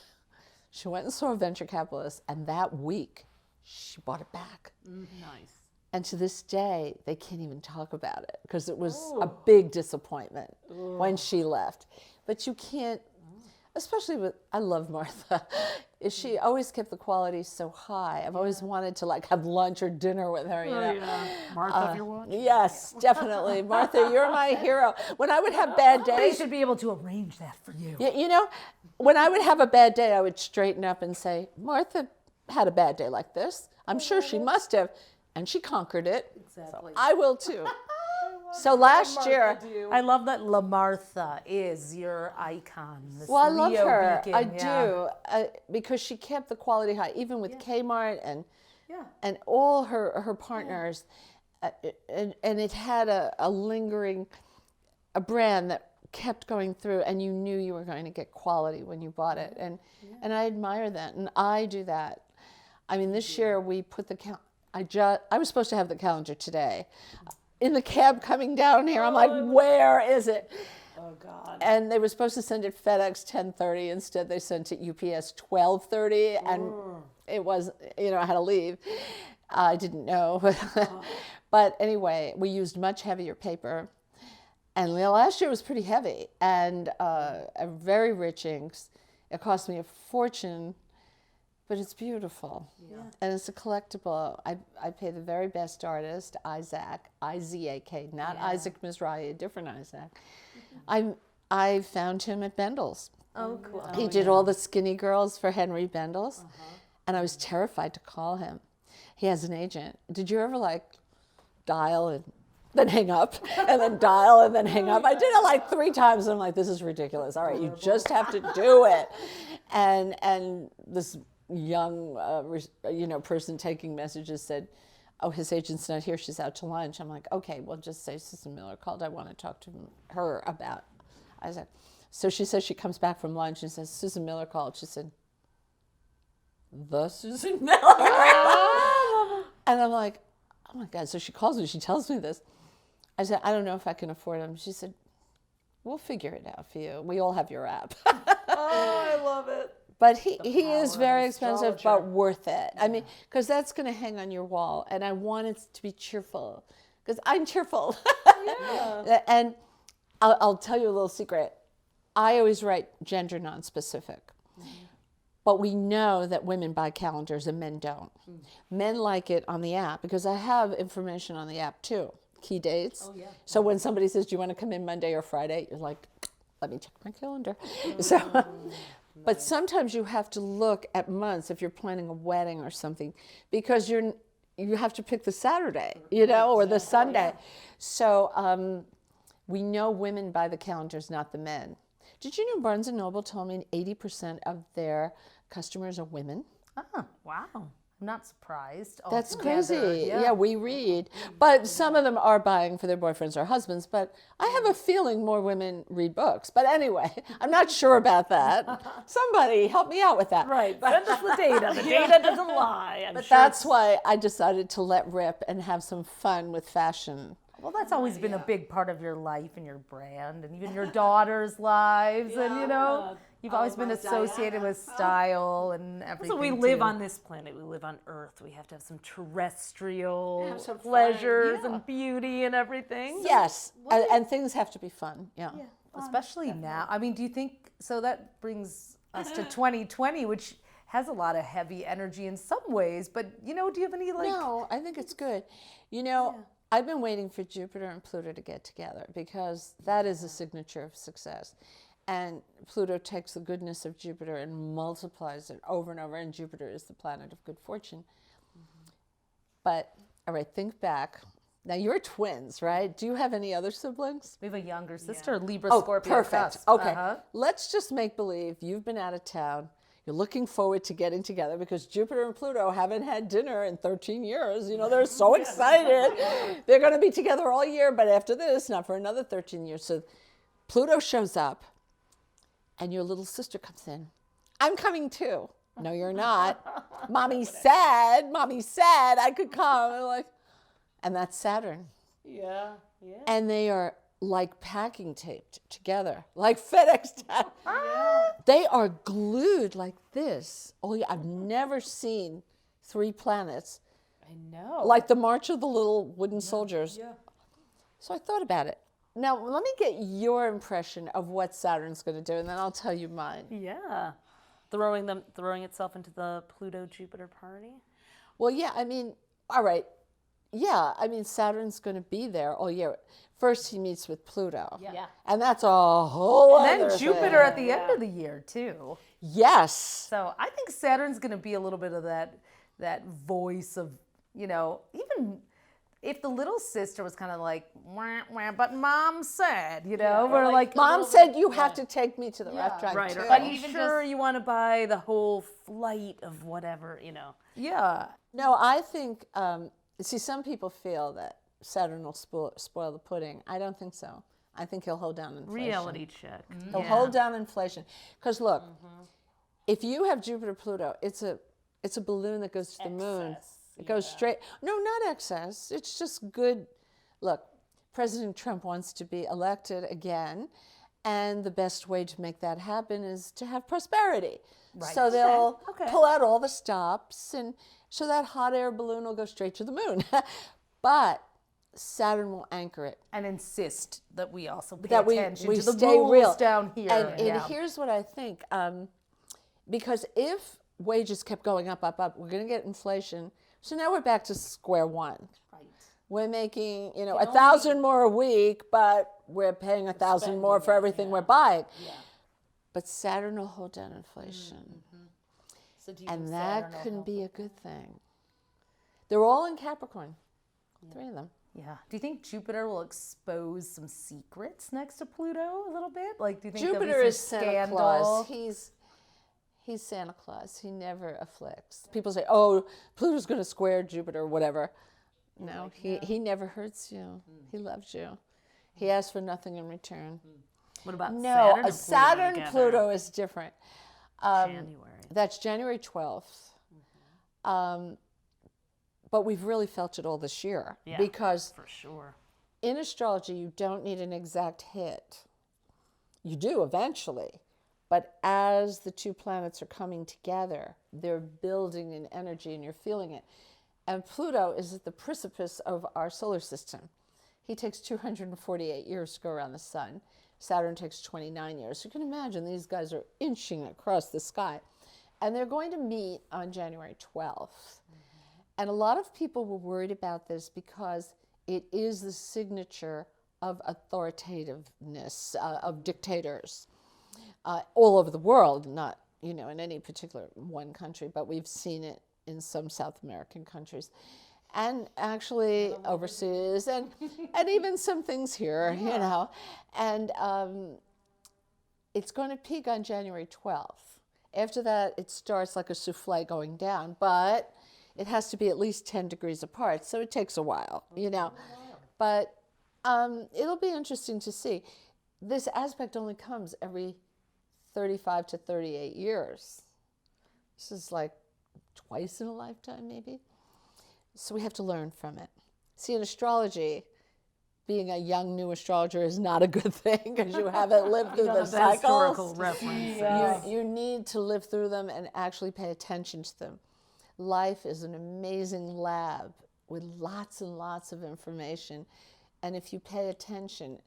She went and saw a venture capitalist, and that week, she bought it back. Nice. And to this day, they can't even talk about it because it was a big disappointment when she left. But you can't, especially with, I love Martha. She always kept the quality so high. I've always wanted to have lunch or dinner with her, Martha, if you're watching. Yes, definitely. Martha, you're my hero. When I would have bad Somebody days, should be able to arrange that for you. when I would have a bad day, I would straighten up and say, Martha had a bad day like this. I'm sure she must have. And she conquered it. Exactly. So I will too. So last year, I love that La Martha is your icon. This well, I love Leo her. beacon, I yeah. do, because she kept the quality high, even with Kmart and all her partners. And it had a lingering, a brand that kept going through, and you knew you were going to get quality when you bought it. And I admire that, and I do that. I mean, this year we put I was supposed to have the calendar today. in the cab coming down here. I'm like, where is it? Oh God. And they were supposed to send it FedEx 10:30. Instead, they sent it UPS 12:30, and it was, I had to leave. I didn't know, but anyway, we used much heavier paper, and last year was pretty heavy and a very rich inks. It cost me a fortune, but it's beautiful, and it's a collectible. I pay the very best artist, Isaac, I-Z-A-K, not Isaac Mizrahi, a different Isaac. I found him at Bendel's. Oh, cool. He did all the skinny girls for Henry Bendel's, and I was terrified to call him. He has an agent. Did you ever dial and then hang up, and then dial and then hang up? I did it 3 times, and I'm like, this is ridiculous. All right, you just have to do it. And this young person taking messages said, oh, his agent's not here, she's out to lunch. I'm like, okay, well, just say Susan Miller called. I want to talk to her about Isaac. So she says she comes back from lunch and says, Susan Miller called. She said, the Susan Miller? And I'm like, oh my God. So she calls me, she tells me this. I said, I don't know if I can afford him. She said, we'll figure it out for you. We all have your app. Oh, I love it. But he is very expensive, but worth it. I mean, because that's going to hang on your wall, and I want it to be cheerful, because I'm cheerful. And I'll tell you a little secret. I always write gender nonspecific. But we know that women buy calendars and men don't. Men like it on the app, because I have information on the app too, key dates. So when somebody says, do you want to come in Monday or Friday? You're like, let me check my calendar. So. But sometimes you have to look at months if you're planning a wedding or something, because you have to pick the Saturday, or the Sunday. So we know women buy the calendars, not the men. Did you know Barnes & Noble told me 80% of their customers are women? Oh, wow. I'm not surprised. That's altogether. crazy. Yeah, we read. But some of them are buying for their boyfriends or husbands. But I have a feeling more women read books. But anyway, I'm not sure about that. Somebody help me out with that. Right. Send us the data. The data doesn't lie. But that's why I decided to let rip and have some fun with fashion. Well, that's always been a big part of your life and your brand, and even your daughters' lives, and you've always been associated with style and everything. So we live on this planet. We live on Earth. We have to have some terrestrial pleasures and beauty and everything. Yes, and things have to be fun. Yeah. Especially now. I mean, do you think, so that brings us to 2020, which has a lot of heavy energy in some ways, but, do you have any No, I think it's good. I've been waiting for Jupiter and Pluto to get together, because that is a signature of success. And Pluto takes the goodness of Jupiter and multiplies it over and over, and Jupiter is the planet of good fortune. But, all right, think back. Now, you're twins, right? Do you have any other siblings? We have a younger sister, Libra, Oh, Scorpio, perfect. cusp. Okay. Let's just make believe you've been out of town. You're looking forward to getting together, because Jupiter and Pluto haven't had dinner in 13 years. They're so excited. They're going to be together all year, but after this, not for another 13 years. So Pluto shows up, and your little sister comes in. I'm coming too. No, you're not. Mommy said I could come. And that's Saturn. Yeah. And they are like packing taped together, like FedEx. They are glued like this. I've never seen 3 planets. I know. Like the March of the Little Wooden Soldiers. Yeah. So I thought about it. Now, let me get your impression of what Saturn's going to do, and then I'll tell you mine. Yeah. Throwing itself into the Pluto-Jupiter party? Well, yeah, all right. Yeah, Saturn's going to be there all year. First, he meets with Pluto. Yeah. And that's a whole other Then Jupiter thing. at the end of the year, too. Yes. So I think Saturn's going to be a little bit of that voice of, even if the little sister was kind of like, wah, wah, but mom said, we're like, Mom said you have to take me to the restaurant, Right. too. Are you sure you want to buy the whole flight of whatever, Yeah. No, I think, some people feel that Saturn will spoil the pudding. I don't think so. I think he'll hold down inflation. Reality check. He'll hold down inflation. Because look, if you have Jupiter Pluto, it's a balloon that goes to the moon. It goes straight. No, not excess. It's just good look, President Trump wants to be elected again, and the best way to make that happen is to have prosperity. Right. So they'll Okay. pull out all the stops, and so that hot air balloon will go straight to the moon. But Saturn will anchor it. And insist that we also pay That we attention to the stay rules real down here. And here's what I think, because if wages kept going up, we're going to get inflation. So now we're back to square one. Right. We're making, 1,000 more a week, but we're paying 1,000 more for everything we're buying. Yeah. But Saturn will hold down inflation. So do you And think that Saturn will can help? be a good thing. They're all in Capricorn, 3 of them. Yeah. Do you think Jupiter will expose some secrets next to Pluto a little bit? Like, do you think there'll Jupiter be is some Santa scandal? Claus. He's Santa Claus. He never afflicts. People say, oh, Pluto's going to square Jupiter or whatever. No, he never hurts you. He loves you. He asks for nothing in return. What about No, Saturn? Saturn Pluto is different. January. That's January 12th. But we've really felt it all this year. Yeah. Because For sure. in astrology, you don't need an exact hit. You do eventually. But as the 2 planets are coming together, they're building an energy and you're feeling it. And Pluto is at the precipice of our solar system. He takes 248 years to go around the sun. Saturn takes 29 years. You can imagine these guys are inching across the sky. And they're going to meet on January 12th. And a lot of people were worried about this because it is the signature of authoritativeness, of dictators all over the world, not, in any particular one country, but we've seen it in some South American countries. And actually overseas, and even some things here, And it's going to peak on January 12th. After that, it starts like a souffle going down, but it has to be at least 10 degrees apart, so it takes a while, But it'll be interesting to see. This aspect only comes every 35 to 38 years. This is like twice in a lifetime, maybe. So we have to learn from it. See, in astrology, being a young new astrologer is not a good thing because you haven't lived through the Historical cycles. references. You need to live through them and actually pay attention to them. Life is an amazing lab with lots and lots of information. And if you pay attention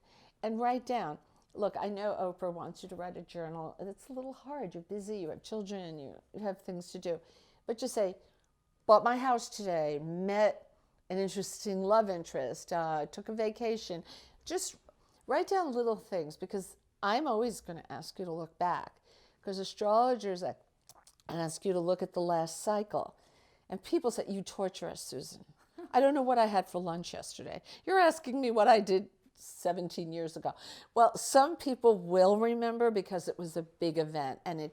and write down, look, I know Oprah wants you to write a journal. It's a little hard. You're busy, you have children, you have things to do. But just say, bought my house today, met an interesting love interest, took a vacation. Just write down little things because I'm always going to ask you to look back because astrologers ask you to look at the last cycle. And people say, you torture us, Susan. I don't know what I had for lunch yesterday. You're asking me what I did 17 years ago. Well, some people will remember because it was a big event and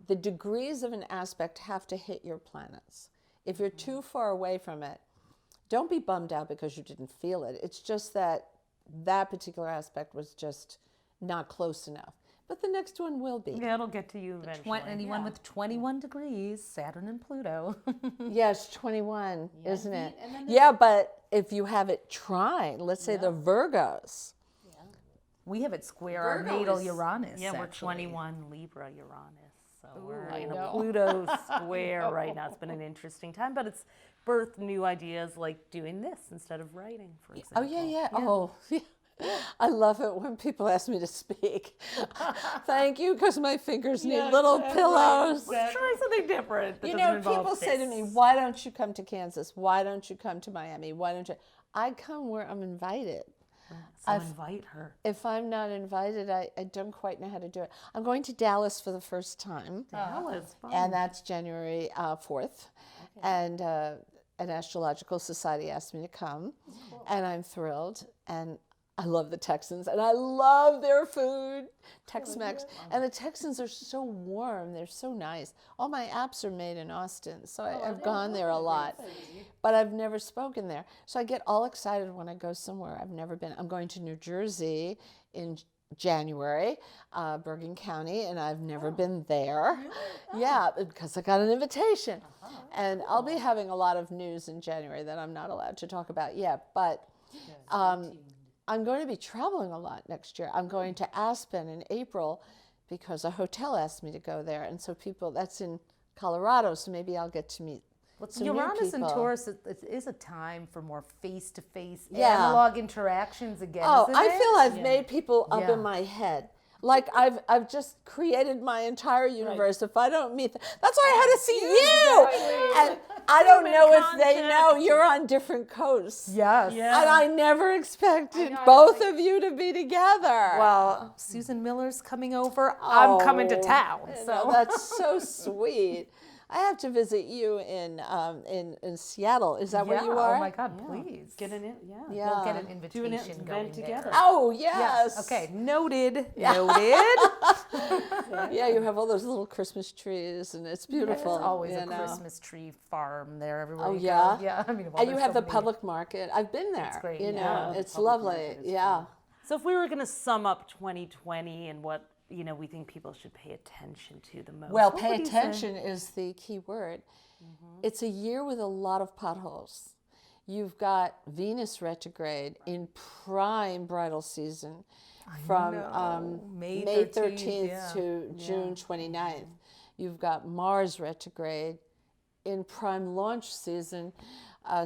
the degrees of an aspect have to hit your planets. If you're too far away from it, don't be bummed out because you didn't feel it. It's just that particular aspect was just not close enough. But the next one will be. Yeah, it'll get to you eventually. Anyone with 21 degrees, Saturn and Pluto. Yes, 21, isn't it? Yeah, but if you have it trine, let's say the Virgos. We have it square our natal Uranus. Yeah, we're actually. 21 Libra Uranus. So we're I in a know. Pluto square right now. It's been an interesting time, but it's birthed new ideas like doing this instead of writing, for example. Oh, yeah. Oh, yeah. I love it when people ask me to speak. Thank you, because my fingers need little pillows. Let's try something different. That You doesn't know, involve people say to me, fists. why don't you come to Kansas? Why don't you come to Miami? Why don't you? I come where I'm invited. So invite her. If I'm not invited, I don't quite know how to do it. I'm going to Dallas for the first time. Dallas, fun. And that's January 4th. And an astrological society asked me to come. And I'm thrilled. And I love the Texans. And I love their food, Tex-Mex. And the Texans are so warm. They're so nice. All my apps are made in Austin. So I've gone there a lot. But I've never spoken there. So I get all excited when I go somewhere I've never been. I'm going to New Jersey in January, Bergen County, and I've never been there. Yeah, because I got an invitation. And I'll be having a lot of news in January that I'm not allowed to talk about yet. But I'm going to be traveling a lot next year. I'm going to Aspen in April because a hotel asked me to go there. And so that's in Colorado, so maybe I'll get to meet some new Uranus and people. Taurus it is a time for more face-to-face Yeah. analog interactions again. Oh, isn't I it? feel I've made people up Yeah. in my head. Like I've just created my entire universe. If I don't meet that's why I had to see you. And I don't know if they know you're on different coasts. Yes. Yeah. And I never expected both of you to be together. Well, Susan Miller's coming over. I'm coming to town. So That's so sweet. I have to visit you in Seattle. Is that where you are? Oh my God, please. Get in it, yeah. Yeah. We'll get an Do an invitation going event together. there. Oh yes. Okay, noted. Noted. Yeah, you have all those little Christmas trees, and it's beautiful. There's always you a know. Christmas tree farm there everywhere. Oh you yeah. Go. Yeah. I mean, well, And you there's have so the many. public market. I've been there. great, You yeah. know, The it's public lovely. market is Yeah. So if we were going to sum up 2020 and what we think people should pay attention to the most. Well, what pay would you say? attention is the key word. It's a year with a lot of potholes. You've got Venus retrograde in prime bridal season from May May 13th, 13th yeah. to June 29th. You've got Mars retrograde in prime launch season,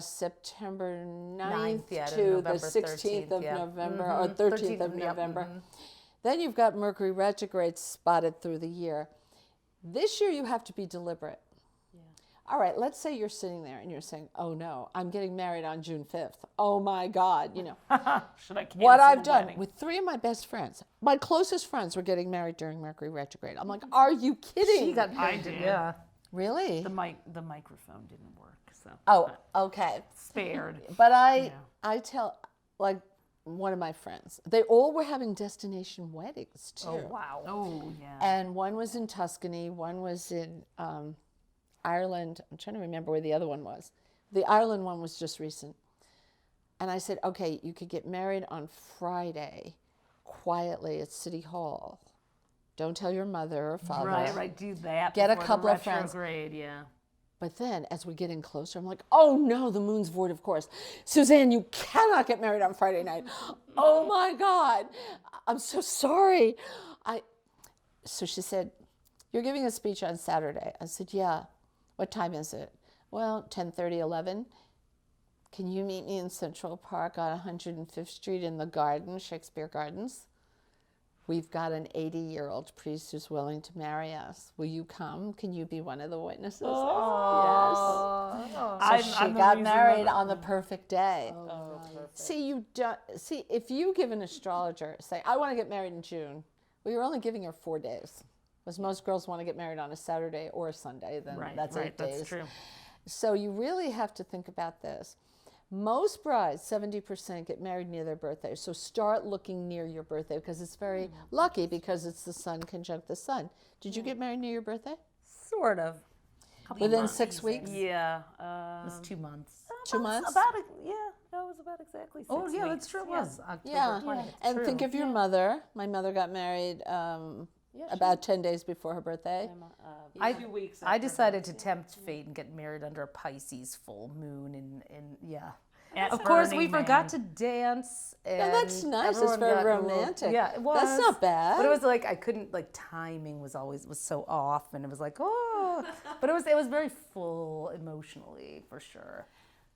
September 9th yeah, to to the November 16th of 13th, yeah. November, or 13th of yep, November. Then you've got Mercury retrograde spotted through the year. This year you have to be deliberate. All right, let's say you're sitting there and you're saying, oh no, I'm getting married on June 5th. Oh my God, Should I cancel what I've the done wedding? with 3 of my best friends, my closest friends were getting married during Mercury retrograde. I'm like, are you kidding? She got I married. did. Yeah. Really? The microphone didn't work, so Oh, okay. spared. But I tell, like, one of my friends, they all were having destination weddings too. Oh wow. Oh yeah. And one was in Tuscany, one was in Ireland. I'm trying to remember where the other one was. The Ireland one was just recent. And I said, okay, you could get married on Friday quietly at City Hall. Don't tell your mother or father. Right. Do that. Get a before the couple of friends. retrograde, yeah. But then as we're getting closer, I'm like, oh no, the moon's void, of course. Suzanne, you cannot get married on Friday night. Oh my God, I'm so sorry. So she said, you're giving a speech on Saturday. I said, yeah. What time is it? Well, 10:30, 11. Can you meet me in Central Park on 105th Street in the garden, Shakespeare Gardens? We've got an 80-year-old priest who's willing to marry us. Will you come? Can you be one of the witnesses? Yes. So she got married on the perfect day. See, if you give an astrologer, say, I want to get married in June, well, you're only giving her 4 days. Because most girls want to get married on a Saturday or a Sunday, then that's 8 days. That's true. So you really have to think about this. Most brides, 70%, get married near their birthday. So start looking near your birthday because it's very lucky because it's the sun conjunct the sun. Did you get married near your birthday? Sort of. Within 6 weeks? Yeah. It was 2 months. 2 months? No, it was about exactly 6 Oh weeks. yeah, that's true. It was October Yeah. 20th. And True. think of your mother. My mother got married about 10 days before her birthday. I, 2 weeks. I decided to tempt fate and get married under a Pisces full moon, and yeah. At Of course, we Burning Man. forgot to dance. And Yeah, that's nice. It's everyone very got a little- romantic. yeah, it was. That's not bad. But it was like I couldn't like timing was so off, and it was like but it was very full emotionally for sure.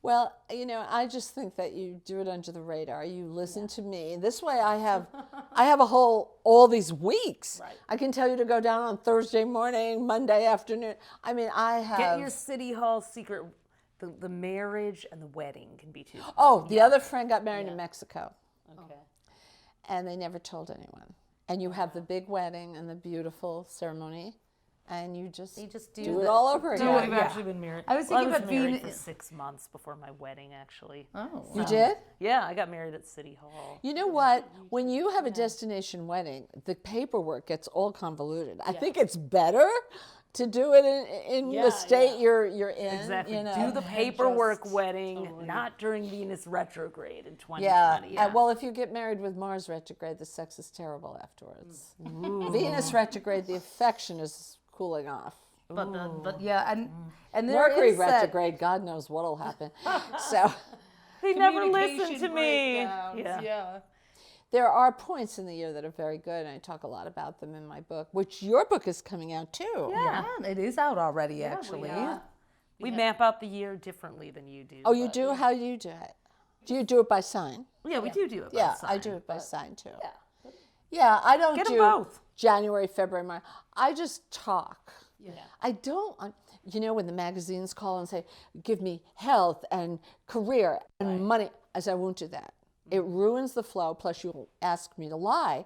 Well, I just think that you do it under the radar. You listen to me. This way I have all these weeks. Right. I can tell you to go down on Thursday morning, Monday afternoon. I mean, I have... Get your City Hall secret. The marriage and the wedding can be too. Oh, the other friend got married in Mexico. Okay. And they never told anyone. And you have the big wedding and the beautiful ceremony. And you just do it all over again. I've actually been married. I was thinking about married being- for 6 months before my wedding, actually. Oh, You did? Yeah, I got married at City Hall. You know what? When you have a destination wedding, the paperwork gets all convoluted. I think it's better to do it in the state you're in. Exactly. You know? Do the paperwork wedding, not during Venus retrograde in 2020. Yeah. Well, if you get married with Mars retrograde, the sex is terrible afterwards. Venus retrograde, the affection is cooling off. but yeah, and there Mercury is that- retrograde, God knows what'll happen. So, They never listen communication to me. breakdowns. Yeah. There are points in the year that are very good, and I talk a lot about them in my book, which your book is coming out too. Yeah, it is out already, actually. We map out the year differently than you do. Oh, you do? How do you do it? Do you do it by sign? Yeah, we do it by Yeah, sign. I do it by sign too. Yeah, I don't Get 'em do both. January, February, March. I just talk. Yeah. I don't, when the magazines call and say, give me health and career and money, I say, I won't do that. It ruins the flow. Plus, you'll ask me to lie.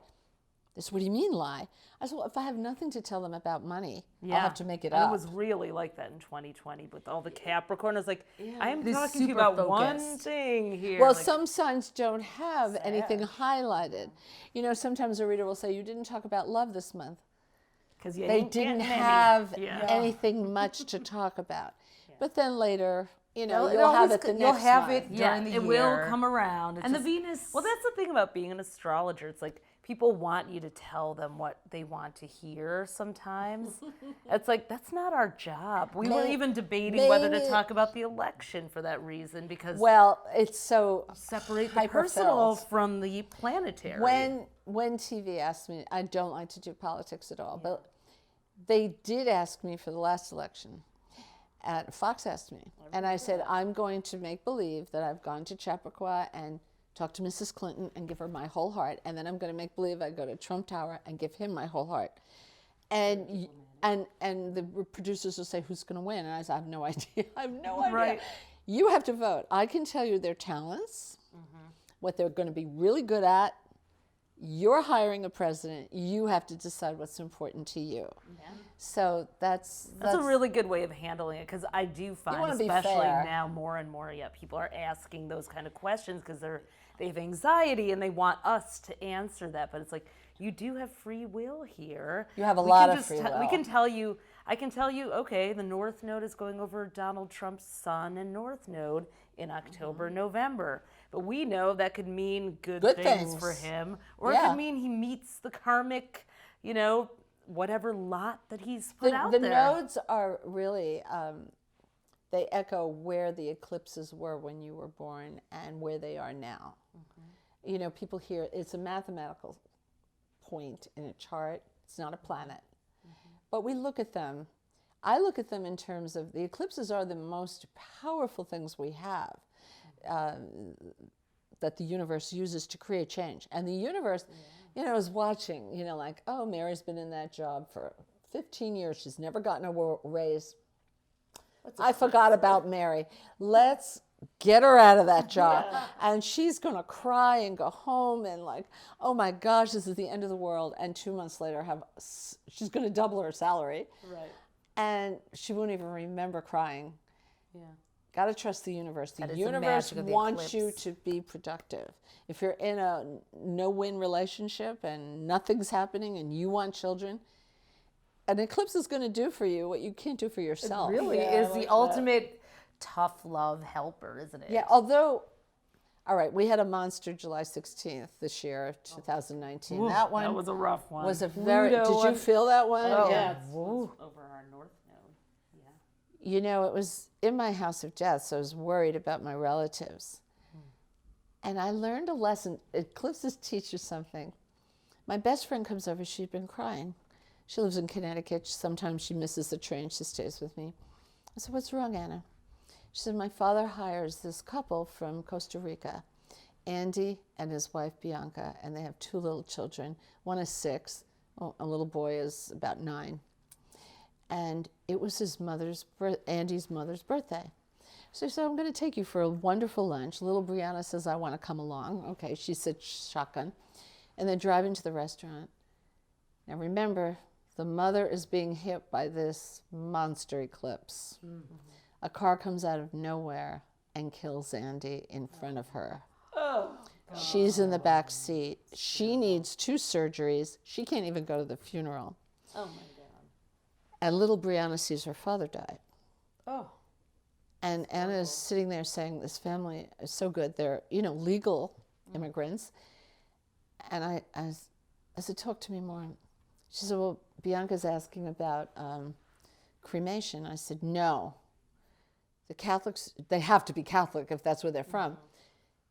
This, what do you mean lie? I said, well, if I have nothing to tell them about money, I'll have to make it and up. it was really like that in 2020 with all the Capricorn. I was like, I am They're talking to you super about one focused. thing here. Well, like, some signs don't have anything highlighted. Sometimes a reader will say, you didn't talk about love this month. because They didn't have anything much to talk about. But then later, you'll have it the next You'll have month. it during the year. it will come around. It's And the just- Venus. Well, that's the thing about being an astrologer. It's like people want you to tell them what they want to hear sometimes. It's like, that's not our job. We were even debating whether to maybe- talk about the election for that reason, because Well, it's so separate the hyper-filled. personal from the planetary. When TV asked me, I don't like to do politics at all, but they did ask me for the last election. And Fox asked me, and I said, I'm going to make believe that I've gone to Chappaqua and talked to Mrs. Clinton and give her my whole heart, and then I'm going to make believe I go to Trump Tower and give him my whole heart. And the producers will say, who's going to win? And I said, I have no idea. I have no idea. Right. You have to vote. I can tell you their talents, what they're going to be really good at. You're hiring a president. You have to decide what's important to you. So that's a really good way of handling it, because I do find, wanna be especially fair. now, more and more, people are asking those kind of questions because they have anxiety and they want us to answer that. But it's like, you do have free will here. You have a We lot can of just free We will. can tell you. I can tell you, okay, the North Node is going over Donald Trump's Sun and North Node in October, November. But we know that could mean good things for things. him, or it Yeah. could mean he meets the karmic, whatever lot that he's put out the there. nodes are really they echo where the eclipses were when you were born and where they are now. People hear it's a mathematical point in a chart. It's not a planet. But we look at them. I look at them in terms of the eclipses are the most powerful things we have that the universe uses to create change. And the universe, is watching, like, oh, Mary's been in that job for 15 years. She's never gotten a raise. I forgot about Mary. Let's get her out of that job. And she's going to cry and go home and like, oh my gosh, this is the end of the world. And 2 months later, she's going to double her salary. Right. And she won't even remember crying. Yeah. Got to trust the universe. The That is the universe magic of the wants you eclipse. to be productive. If you're in a no-win relationship and nothing's happening and you want children, an eclipse is going to do for you what you can't do for yourself. Really is the ultimate tough love helper, isn't it? Yeah, although, all right, we had a monster July 16th this year, 2019. That one That was a rough one. was a very, Pluto did you one. feel that one? Oh, Yeah. it's over our North Node. It was in my house of death, so I was worried about my relatives. And I learned a lesson. Eclipses teach you something. My best friend comes over, she'd been crying. She lives in Connecticut. Sometimes she misses the train, she stays with me. I said, what's wrong, Anna? She said, my father hires this couple from Costa Rica, Andy and his wife Bianca, and they have 2 little children. One is 6, a little boy is about 9. And it was Andy's mother's birthday. So he said, I'm going to take you for a wonderful lunch. Little Brianna says, I want to come along. Okay, she said, shotgun. And they're driving to the restaurant. Now remember, the mother is being hit by this monster eclipse. A car comes out of nowhere and kills Andy in front of her. She's in the back seat. She needs 2 surgeries. She can't even go to the funeral. Oh my God. And little Brianna sees her father die. Oh. And Anna is sitting there saying, this family is so good. They're, legal immigrants. And I said, talk to me more. She said, well, Bianca's asking about cremation. I said, no. The Catholics, they have to be Catholic if that's where they're from.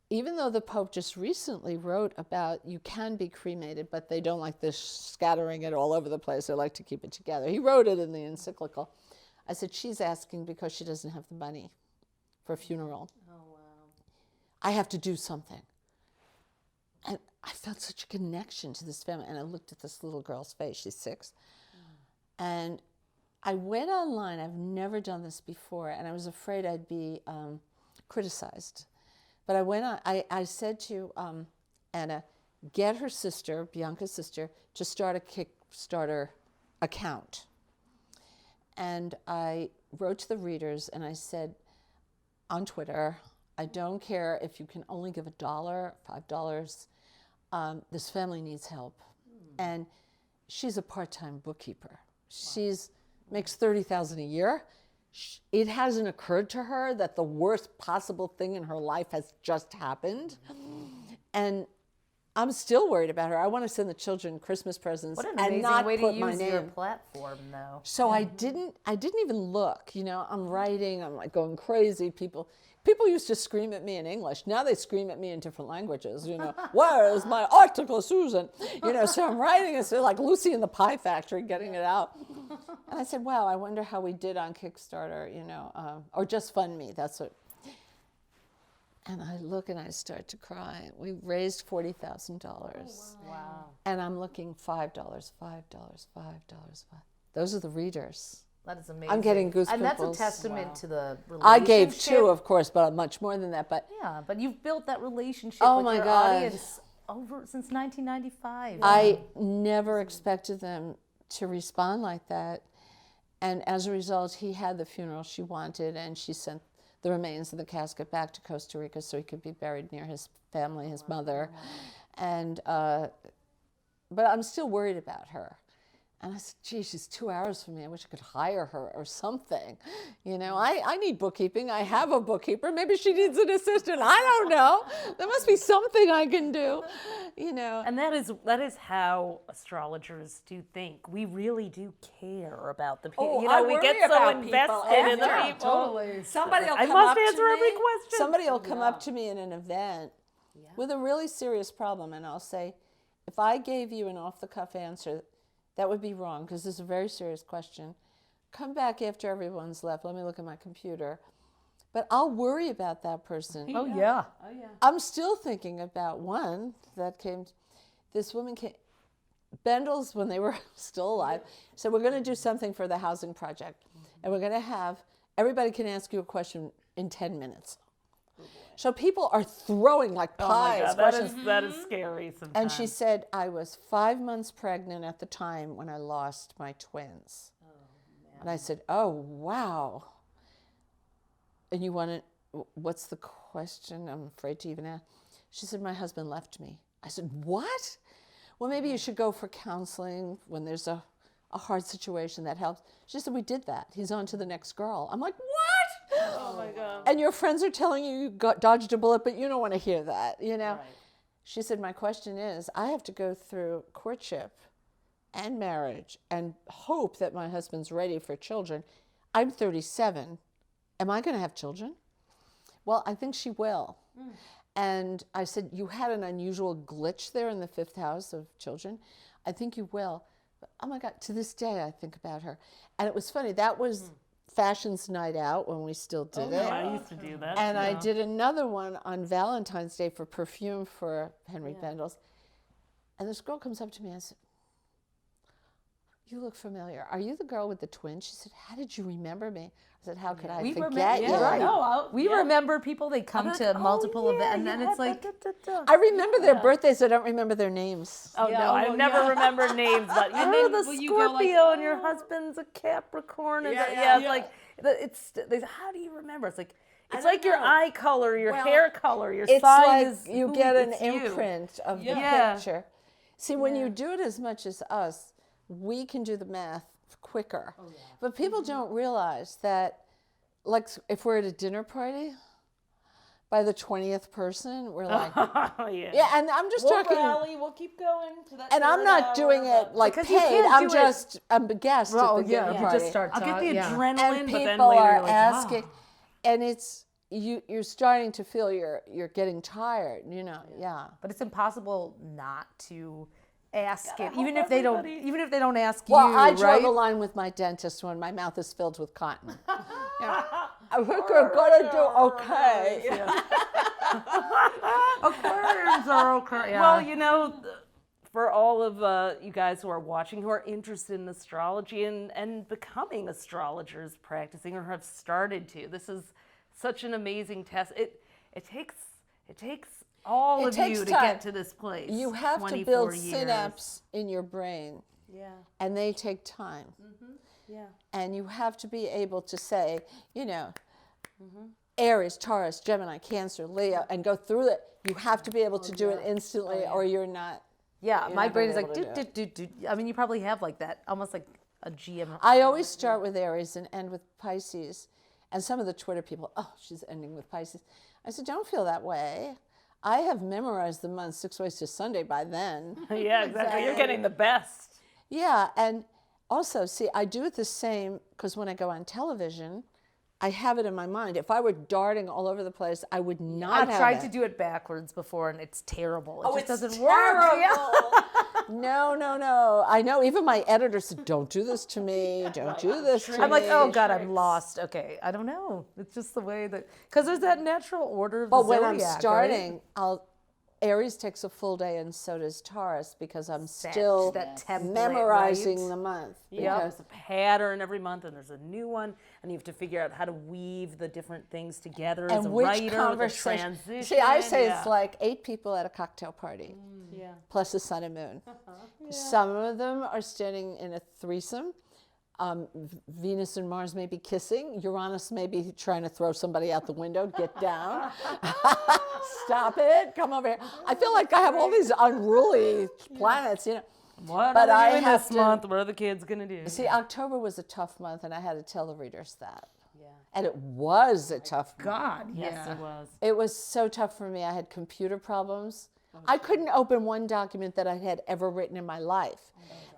even though the Pope just recently wrote about you can be cremated, but they don't like this scattering it all over the place. They like to keep it together. He wrote it in the encyclical. I said, she's asking because she doesn't have the money for a funeral. Oh, wow. I have to do something. And I felt such a connection to this family. And I looked at this little girl's face. She's 6. And I went online. I've never done this before. And I was afraid I'd be criticized. But I went on. I said to Anna, get her sister, Bianca's sister, to start a Kickstarter account. And I wrote to the readers and I said on Twitter, I don't care if you can only give $1, $5. This family needs help. And she's a part-time bookkeeper. She's makes $30,000 a year. It hasn't occurred to her that the worst possible thing in her life has just happened. And I'm still worried about her. I want to send the children Christmas presents What an and amazing not way to put my use your name. platform, though. So I didn't even look. You know, I'm writing. I'm like going crazy. People used to scream at me in English. Now they scream at me in different languages. You know, where is my article, Susan? You know, so I'm writing. It's like Lucy in the Pie Factory, getting it out. And I said, wow, I wonder how we did on Kickstarter. You know, or just fund me. That's what. And I look and I start to cry. We raised $40,000. Wow. And I'm looking $5, $5, $5. Those are the readers. That is amazing. I'm getting goose And that's a pimples. testament to the relationship. I gave 2, of course, but much more than that. But Yeah, but you've built that relationship Oh with my your God. audience since 1995. I never expected them to respond like that. And as a result, he had the funeral she wanted, and she sent the remains of the casket back to Costa Rica so he could be buried near his family, his mother. And but I'm still worried about her. And I said, gee, she's 2 hours from me. I wish I could hire her or something. You know, I need bookkeeping. I have a bookkeeper. Maybe she needs an assistant. I don't know. There must be something I can do, you know. And that is how astrologers do think. We really do care about the people. Oh, you know, I we worry get so about people invested in the after. people. Totally. Somebody will I come must up to answer every me. question. Somebody will come up to me in an event with a really serious problem, and I'll say, if I gave you an off-the-cuff answer, that would be wrong because this is a very serious question. Come back after everyone's left. Let me look at my computer. But I'll worry about that person. Oh, yeah. I'm still thinking about one that came. This woman came. Bendels, when they were still alive, said, we're going to do something for the housing project. And we're going to have, everybody can ask you a question in 10 minutes. So people are throwing like pies. That is scary sometimes. And she said, I was 5 months pregnant at the time when I lost my twins. And I said, oh, wow. And you want to, what's the question? I'm afraid to even ask. She said, my husband left me. I said, what? Well, maybe you should go for counseling when there's a hard situation that helps. She said, we did that. He's on to the next girl. I'm like, what? Oh my God. And your friends are telling you got dodged a bullet, but you don't want to hear that, you know? Right. She said, my question is, I have to go through courtship and marriage and hope that my husband's ready for children. I'm 37. Am I going to have children? Well, I think she will. And I said, you had an unusual glitch there in the 5th house of children. I think you will. But, oh my God, to this day I think about her. And it was funny, that was Fashion's Night Out when we still did it. I used to do that. And I did another one on Valentine's Day for perfume for Henry Bendels. And this girl comes up to me and I said, you look familiar. Are you the girl with the twins? She said, how did you remember me? I said, how could I forget you? Right. No, We remember people, they come to multiple events, and then it's like, I remember their birthdays. I don't remember their names. Oh no, I never remember names, but and then the Scorpio and your husband's a Capricorn. And it's like, how do you remember? It's like your eye color, your hair color, your It's sign like is you who get an it's you. imprint of the Yeah. picture. See, when you do it as much as us, we can do the math quicker. But people don't realize that, like, if we're at a dinner party, by the 20th person, we're like, yeah, and I'm just talking. We'll keep going to that. And I'm not doing it like Because you paid. can't I'm do just a guest at the dinner you party. just start I'll get the talking. adrenaline, And but then people later are you're like, asking, oh. and it's you're starting to feel you're getting tired, you know. Yeah. But it's impossible not to ask it, even if they don't ask Well, you, I draw right? the line with my dentist when my mouth is filled with cotton. You know, I think you're gonna do okay. Aquariums are okay. Yeah. Well, you know, for all of you guys who are watching who are interested in astrology and becoming astrologers, practicing or have started to, this is such an amazing test. It takes all It of takes you to time. get to this place. You have to 24 build years. synapses in your brain, Yeah. and they take time. Yeah. And you have to be able to say, you know, Aries, Taurus, Gemini, Cancer, Leo, and go through it. You have to be able to do it instantly, or you're not. yeah, my not brain is gonna like, be able to do. I mean, you probably have like that, almost like a GM. I always start with Aries and end with Pisces. And some of the Twitter people, oh, she's ending with Pisces. I said, don't feel that way. I have memorized the month 6 Ways to Sunday by then. Yeah, exactly. You're getting the best. Yeah, and also, see, I do it the same because when I go on television, I have it in my mind. If I were darting all over the place, I would not I tried have to it. do it backwards before, and it's terrible. It Oh, just it's doesn't work. Yeah. No. I know even my editor said, don't do this to me. Don't do this to me. I'm like, oh God, I'm lost. Okay, I don't know. It's just the way that, because there's that natural order of the But when I'm zodiac, starting, Aries takes a full day and so does Taurus because I'm still that template, memorizing right? the month. Yeah, Because there's a pattern every month, and there's a new one, and you have to figure out how to weave the different things together as a which writer, the conversation. transition. See, I say yeah. it's like 8 people at a cocktail party, Yeah. plus the sun and moon. Some of them are standing in a threesome. Venus and Mars may be kissing. Uranus may be trying to throw somebody out the window. Get down. Stop it. Come over here. I feel like I have all these unruly planets, you know. What But are I they doing have this to- month? What are the kids gonna do? See, October was a tough month, and I had to tell the readers that. Yeah. And it was a tough month. God, Yes, yeah. it was. It was so tough for me. I had computer problems. I couldn't open one document that I had ever written in my life.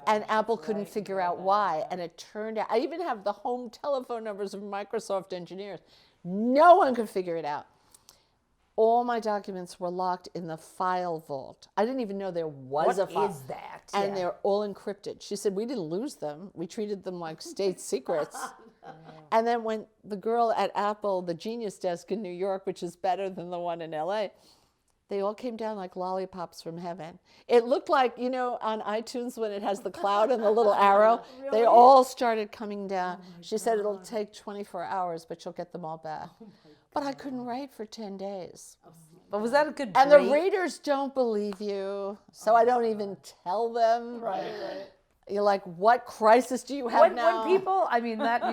And Apple couldn't figure out why. And it turned out, I even have the home telephone numbers of Microsoft engineers. No one could figure it out. All my documents were locked in the file vault. I didn't even know there was a What file. is that? And Yeah. they're all encrypted. She said, we didn't lose them. We treated them like state secrets. And then when the girl at Apple, the Genius Desk in New York, which is better than the one in LA, they all came down like lollipops from heaven. It looked like, you know, on iTunes when it has the cloud and the little arrow, they all started coming down. She said it'll take 24 hours, but you'll get them all back. But I couldn't write for 10 days. But was that a good And the break? readers don't believe you, so I don't even tell them. Right. You're like, what crisis do you have now? When people, I mean, that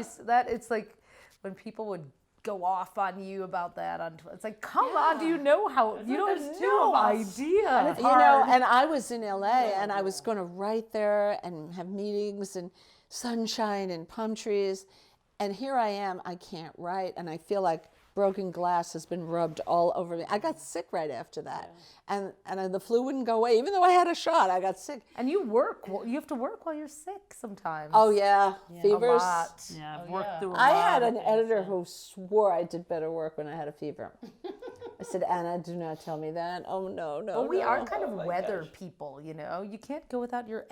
it's like when people would go off on you about that on Twitter. It's like, come on, do you know how? You don't have no idea. You know, and I was in LA and I was going to write there and have meetings and sunshine and palm trees. And here I am, I can't write. And I feel like broken glass has been rubbed all over me. I got sick right after that. And the flu wouldn't go away. Even though I had a shot, I got sick. And you work. You have to work while you're sick sometimes. Oh, yeah. a Fevers. lot. Yeah, I've worked through a I lot had of an things, editor yeah. who swore I did better work when I had a fever. I said, Anna, do not tell me that. Oh, no. Well, we no. are kind of weather people, you know. You can't go without your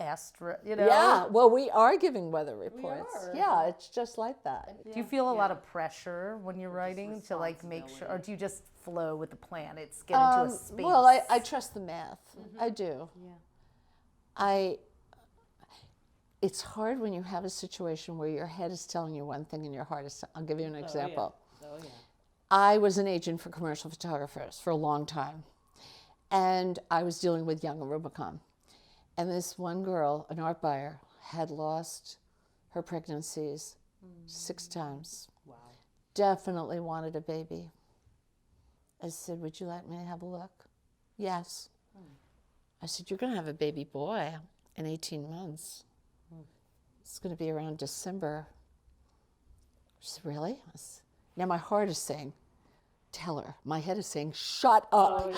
you know. Yeah, well, we are giving weather reports. Yeah, it's just like that. Do you feel a lot of pressure when you're writing to like make sure, or do you just flow with the planets, get into a space? Well, I trust the math. I do. Yeah. It's hard when you have a situation where your head is telling you one thing and your heart is. I'll give you an example. Oh, yeah. I was an agent for commercial photographers for a long time, and I was dealing with Young and Rubicon. And this one girl, an art buyer, had lost her pregnancies 6 times. Wow. Definitely wanted a baby. I said, would you like me to have a look? Yes. I said, you're going to have a baby boy in 18 months. It's going to be around December. She said, really? I said, now my heart is saying, tell her. My head is saying, shut up.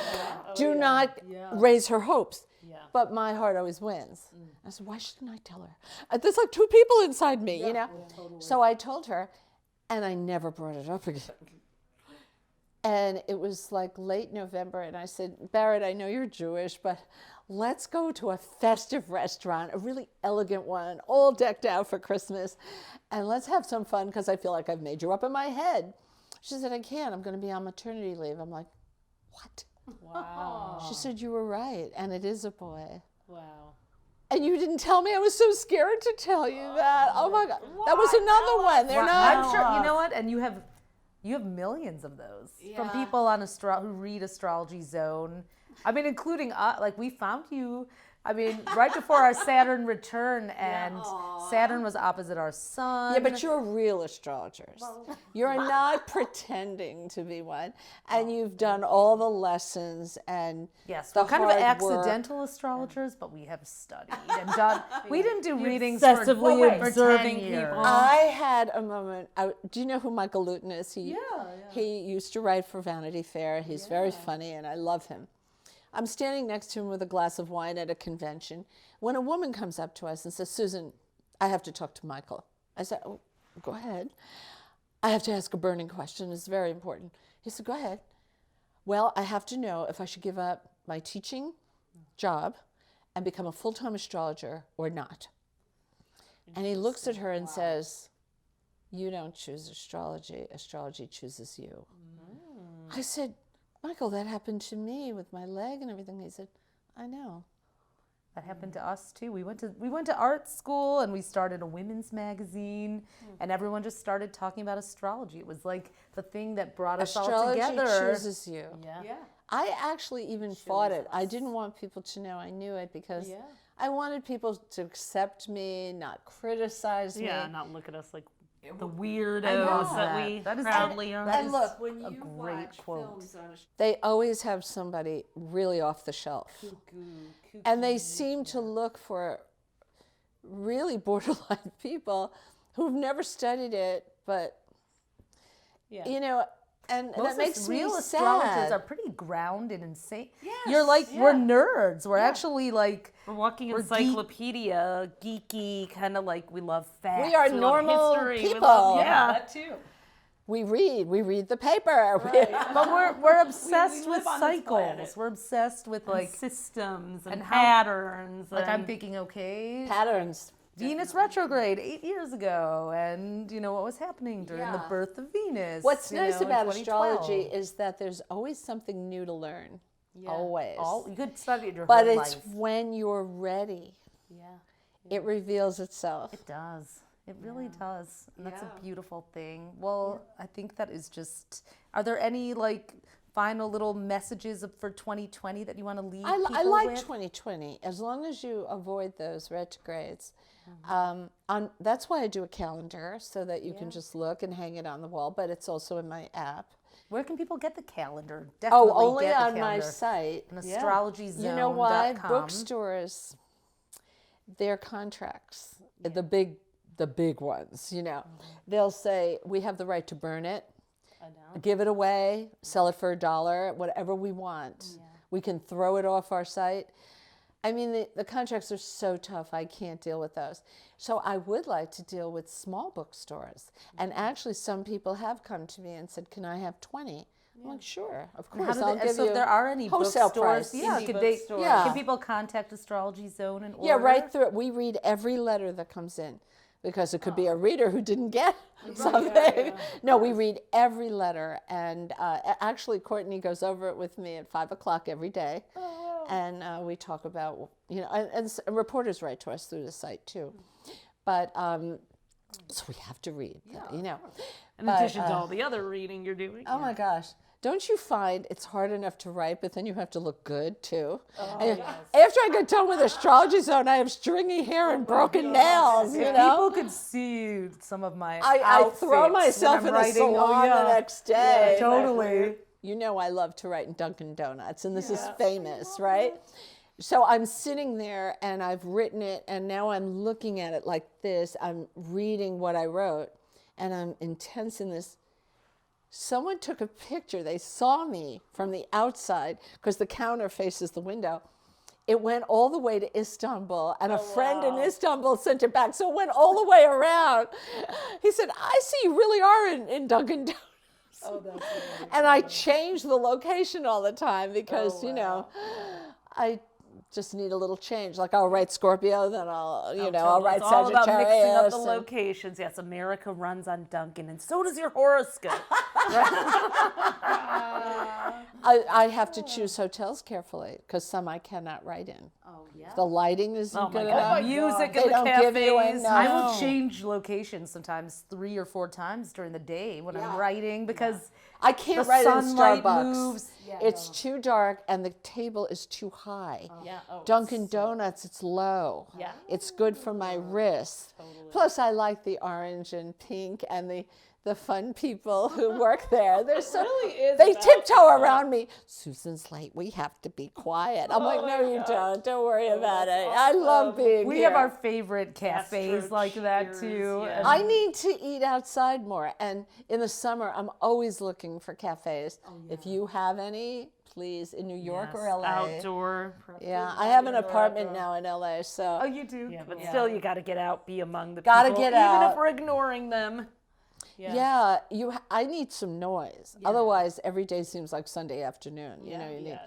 Do not raise her hopes. Yeah. But my heart always wins. I said, why shouldn't I tell her? There's like 2 people inside me, you know? Totally. So I told her, and I never brought it up again. And it was like late November, and I said, Barrett, I know you're Jewish, but let's go to a festive restaurant, a really elegant one, all decked out for Christmas, and let's have some fun because I feel like I've made you up in my head. She said, I can't. I'm going to be on maternity leave. I'm like, what? Wow. She said, you were right, and it is a boy. Wow. And you didn't tell me. I was so scared to tell you that. Oh my God. That was another one. They're not. I'm sure, you know what? And you have millions of those from people on who read Astrology Zone. I mean, including like we found you. I mean, right before our Saturn return, and Saturn was opposite our sun. Yeah, but you're real astrologers. You're not pretending to be one, and you've done all the lessons and yes, the we're kind of hard accidental work. astrologers, but we have studied and done. We didn't do readings Obsessively for observing 10 years. people. I had a moment. Do you know who Michael Luton is? He used to write for Vanity Fair. He's very funny, and I love him. I'm standing next to him with a glass of wine at a convention when a woman comes up to us and says, Susan, I have to talk to Michael. I said, oh, go ahead. I have to ask a burning question. It's very important. He said, go ahead. Well, I have to know if I should give up my teaching job and become a full-time astrologer or not. And he looks at her and says, you don't choose astrology. Astrology chooses you. I said, Michael, that happened to me with my leg and everything. He said, I know. That happened to us too. We went to art school and we started a women's magazine, and everyone just started talking about astrology. It was like the thing that brought us all together. Astrology chooses you. Yeah. I actually even fought it. I didn't want people to know I knew it because I wanted people to accept me, not criticize me. Yeah, not look at us like the weirdos love that that. we That is proudly are. that And is look, when a you great watch quote. films on they always have somebody really off the shelf. And they seem to look for really borderline people who've never studied it, but, you know, and that Most makes me real astrologers sad. are pretty grounded and insane. Yes, You're like, we're nerds. We're actually like, We're walking We're encyclopedia, geeky, kind of like we love facts. We are love normal history, people. We love, That too. We read the paper. but we're obsessed with live on this planet. cycles. We're obsessed with like, systems and how- patterns. like I'm and- thinking, okay, Patterns. Venus retrograde 8 years ago, and you know what was happening during the birth of Venus. What's you nice know, in about 2012. astrology is that there's always something new to learn. Always. You could study it your But whole it's life. when you're ready, it reveals itself. It does. It really does. And that's a beautiful thing. Well, I think that is just, are there any like final little messages for 2020 that you want to leave people I like with? 2020, as long as you avoid those retrogrades. That's why I do a calendar, so that you can just look and hang it on the wall, but it's also in my app. Where can people get the calendar? Definitely Only get the on my calendar. site. On astrologyzone.com. You know why? Bookstores, their contracts, the big ones, you know, they'll say, we have the right to burn it, give it away, sell it for $1, whatever we want. We can throw it off our site. I mean, the contracts are so tough, I can't deal with those. So I would like to deal with small bookstores. And actually, some people have come to me and said, can I have 20? I'm like, sure, of How course, do I'll they- give so you if there are any wholesale bookstores, price. yeah, Indie could they? bookstores. Yeah. Can people contact Astrology Zone and order? Yeah, right through it. We read every letter that comes in because it could be a reader who didn't get something. No, we read every letter. And actually, Courtney goes over it with me at 5 o'clock every day. And we talk about, you know, and reporters write to us through the site too. But so we have to read, you know. In addition to all the other reading you're doing. Oh my gosh. Don't you find it's hard enough to write, but then you have to look good too? And after I get done with Astrology Zone, I have stringy hair and broken nails, you know? People could see some of my I throw outfits myself when in I'm a writing. salon the next day. Totally. You know I love to write in Dunkin' Donuts, and this is famous, right? So I'm sitting there, and I've written it, and now I'm looking at it like this. I'm reading what I wrote, and I'm intense in this. Someone took a picture. They saw me from the outside because the counter faces the window. It went all the way to Istanbul, and a friend in Istanbul sent it back. So it went all the way around. He said, I see you really are in Dunkin' Donuts. Oh, that's really And I change the location all the time because, you know, I just need a little change. Like I'll write Scorpio, then I'll write It's all about mixing up the Sagittarius. locations. Yes, America runs on Duncan, and so does your horoscope. I have to choose hotels carefully because some I cannot write in. Oh yeah. The lighting isn't Oh my good God. enough. Music They in the don't give you cafes. enough. I will change locations sometimes 3 or 4 times during the day when I'm writing because I can't the write in sunlight Starbucks. moves. It's too dark and the table is too high. Yeah. Oh, Dunkin' Donuts, it's low. Yeah. It's good for my wrist. Plus, I like the orange and pink and the fun people who work there. They're so really is they about tiptoe around me. Susan's late. We have to be quiet. I'm like, no, you don't. Don't worry about it. I love being We here. have our favorite cafes like that Cheers, too. yeah. and- I need to eat outside more. And in the summer, I'm always looking for cafes. If you have any, please, in New York or LA. Outdoor. Yeah, I have an apartment now in LA, so. Oh, you do? Yeah, but still, you got to get out, be among the Gotta people, get even out. if we're ignoring them. Yeah, I need some noise. Otherwise, every day seems like Sunday afternoon. You know, you need.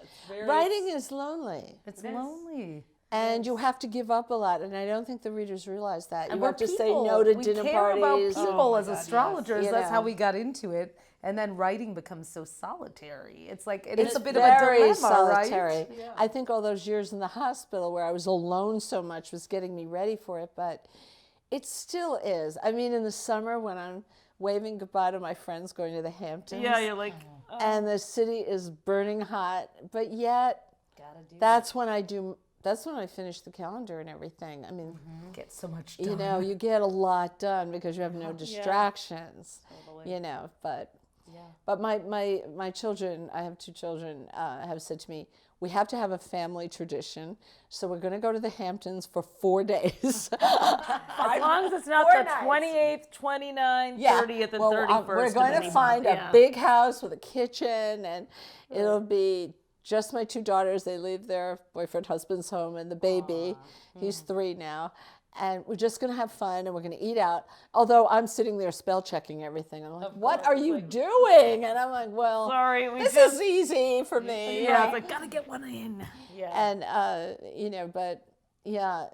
Writing is lonely, It's lonely. and you have to give up a lot. And I don't think the readers realize that. You we're have to say people. no to we dinner care parties. about people as astrologers. You That's how know. we got into it. And then writing becomes so solitary. It's like it's a bit of a very dilemma, solitary. right? I think all those years in the hospital where I was alone so much was getting me ready for it, but it still is. I mean, in the summer when I'm waving goodbye to my friends going to the Hamptons, Yeah, you're like, and the city is burning hot, but yet that's when I finish the calendar and everything. I mean, Get so much done. you know, you get a lot done because you have no distractions, you know, but my children, I have 2 children, have said to me, we have to have a family tradition, so we're going to go to the Hamptons for 4 days. as long as it's not the 28th, 29th, 30th, and 31st. We're going of to any find month. a big house with a kitchen, and it'll be just my 2 daughters. They leave their boyfriend, husband's home, and the baby. He's 3 now. And we're just going to have fun, and we're going to eat out. Although I'm sitting there spell checking everything. I'm like, what are you doing? And I'm like, well, Sorry, we this just- is easy for me. Yeah, it's like, gotta get one in. Yeah. And, you know, but yeah,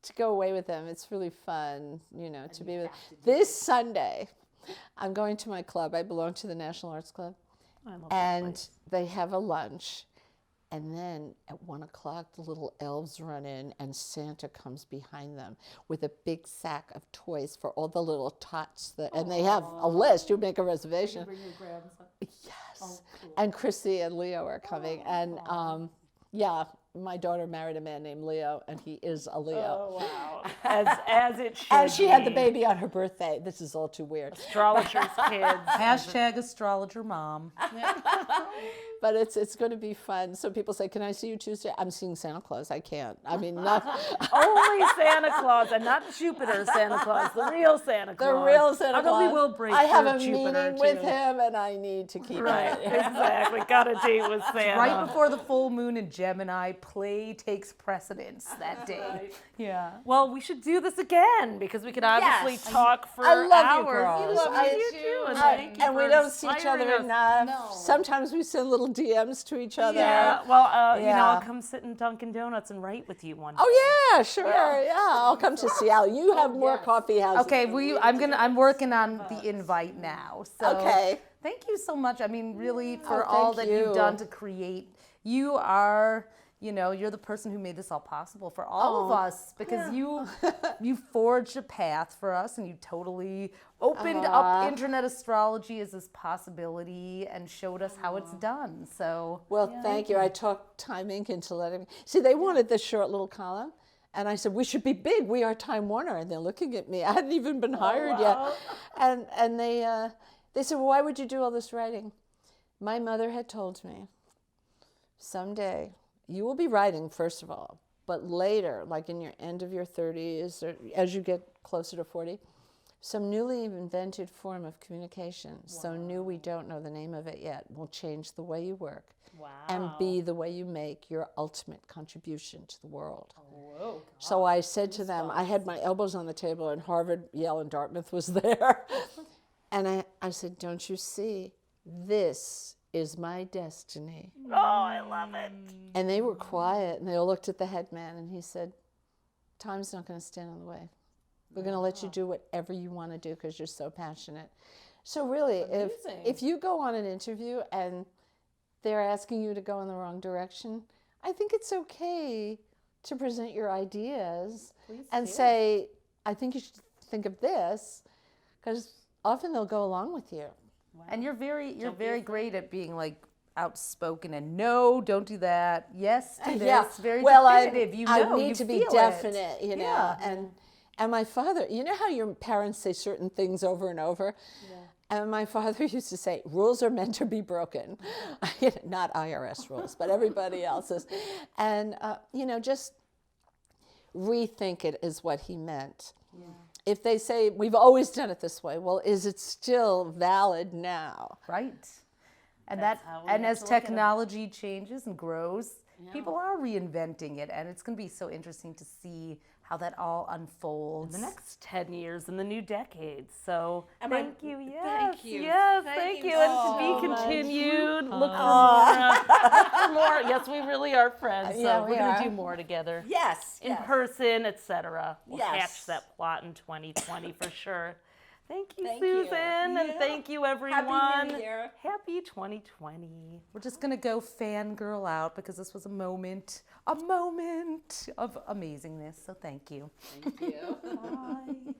to go away with them, it's really fun, you know, to be with. This Sunday, I'm going to my club. I belong to the National Arts Club. And they have a lunch. And then at 1 o'clock, the little elves run in, and Santa comes behind them with a big sack of toys for all the little tots. And they have a list. You make a reservation. Bring your grandson. Yes. And Chrissy and Leo are coming. And yeah, my daughter married a man named Leo, and he is a Leo. Oh, wow. As it should And she had the be. baby on her birthday. This is all too weird. Astrologer's kids. Hashtag astrologer mom. But it's going to be fun. So people say, can I see you Tuesday? I'm seeing Santa Claus. I can't. I mean, not Only Santa Claus, and not Jupiter Santa Claus, the real Santa Claus. the real Santa Although Claus. we will break I have for a Jupiter, meeting with too. him, and I need to keep Right, it. exactly. Got a date with Santa. Right before the full moon in Gemini, play takes precedence that day. Yeah. Well, we should do this again because we could obviously Yes. talk for I love you hours. girls. You too, and thank you And we for don't see each inspiring other us. enough. Sometimes we send little DMs to each other. Yeah. Well, you know, Yeah. I'll come sit in Dunkin' Donuts and write with you one day. Oh yeah, sure. Yeah, I'll come to Seattle. You have more coffee houses. Okay, I'm working on the invite now. So Okay. thank you so much. I mean, really, for all thank that you've you. done to create. You are, you know, you're the person who made this all possible for all of us because you forged a path for us and you totally opened up internet astrology as this possibility and showed us how it's done. So Well, thank you. I talked Time Inc. into letting me. See, they wanted this short little column. And I said, we should be big. We are Time Warner. And they're looking at me. I hadn't even been hired yet. And they said, well, why would you do all this writing? My mother had told me, someday you will be writing, first of all. But later, like in your end of your 30s, or as you get closer to 40, some newly invented form of communication, so new we don't know the name of it yet, will change the way you work and be the way you make your ultimate contribution to the world. So I said to them, I had my elbows on the table, and Harvard, Yale, and Dartmouth was there. And I said, don't you see? this is my destiny. Oh, I love it. And they were quiet, and they all looked at the head man, and he said, time's not going to stand in the way. We're going to let you do whatever you want to do because you're so passionate. So really, if you go on an interview and they're asking you to go in the wrong direction, I think it's okay to present your ideas and say, I think you should think of this, because often they'll go along with you. And you're very great at being like outspoken and no, don't do that. Yes, do this. Very definitive. I need you to be feel definite, it. you know. And my father, you know how your parents say certain things over and over? Yeah. And my father used to say, rules are meant to be broken. Not IRS rules, but everybody else's. And, you know, just rethink it is what he meant. Yeah. If they say, we've always done it this way, well, is it still valid now? Right. And as technology changes and grows, people are reinventing it, and it's going to be so interesting to see how that all unfolds. In the next 10 years, in the new decade. So thank you. Yes. Thank you. Yes, thank you. And to be continued. Look for more. Yes, we really are friends. So Yeah, we're we going are. to do more together. Yes. In person, etc. We'll Yes. catch that plot in 2020 for sure. Thank you, Thank you. Susan. And thank you, everyone. Happy New Year. Happy 2020. We're just going to go fangirl out because this was a moment of amazingness. So thank you. Thank you. Bye.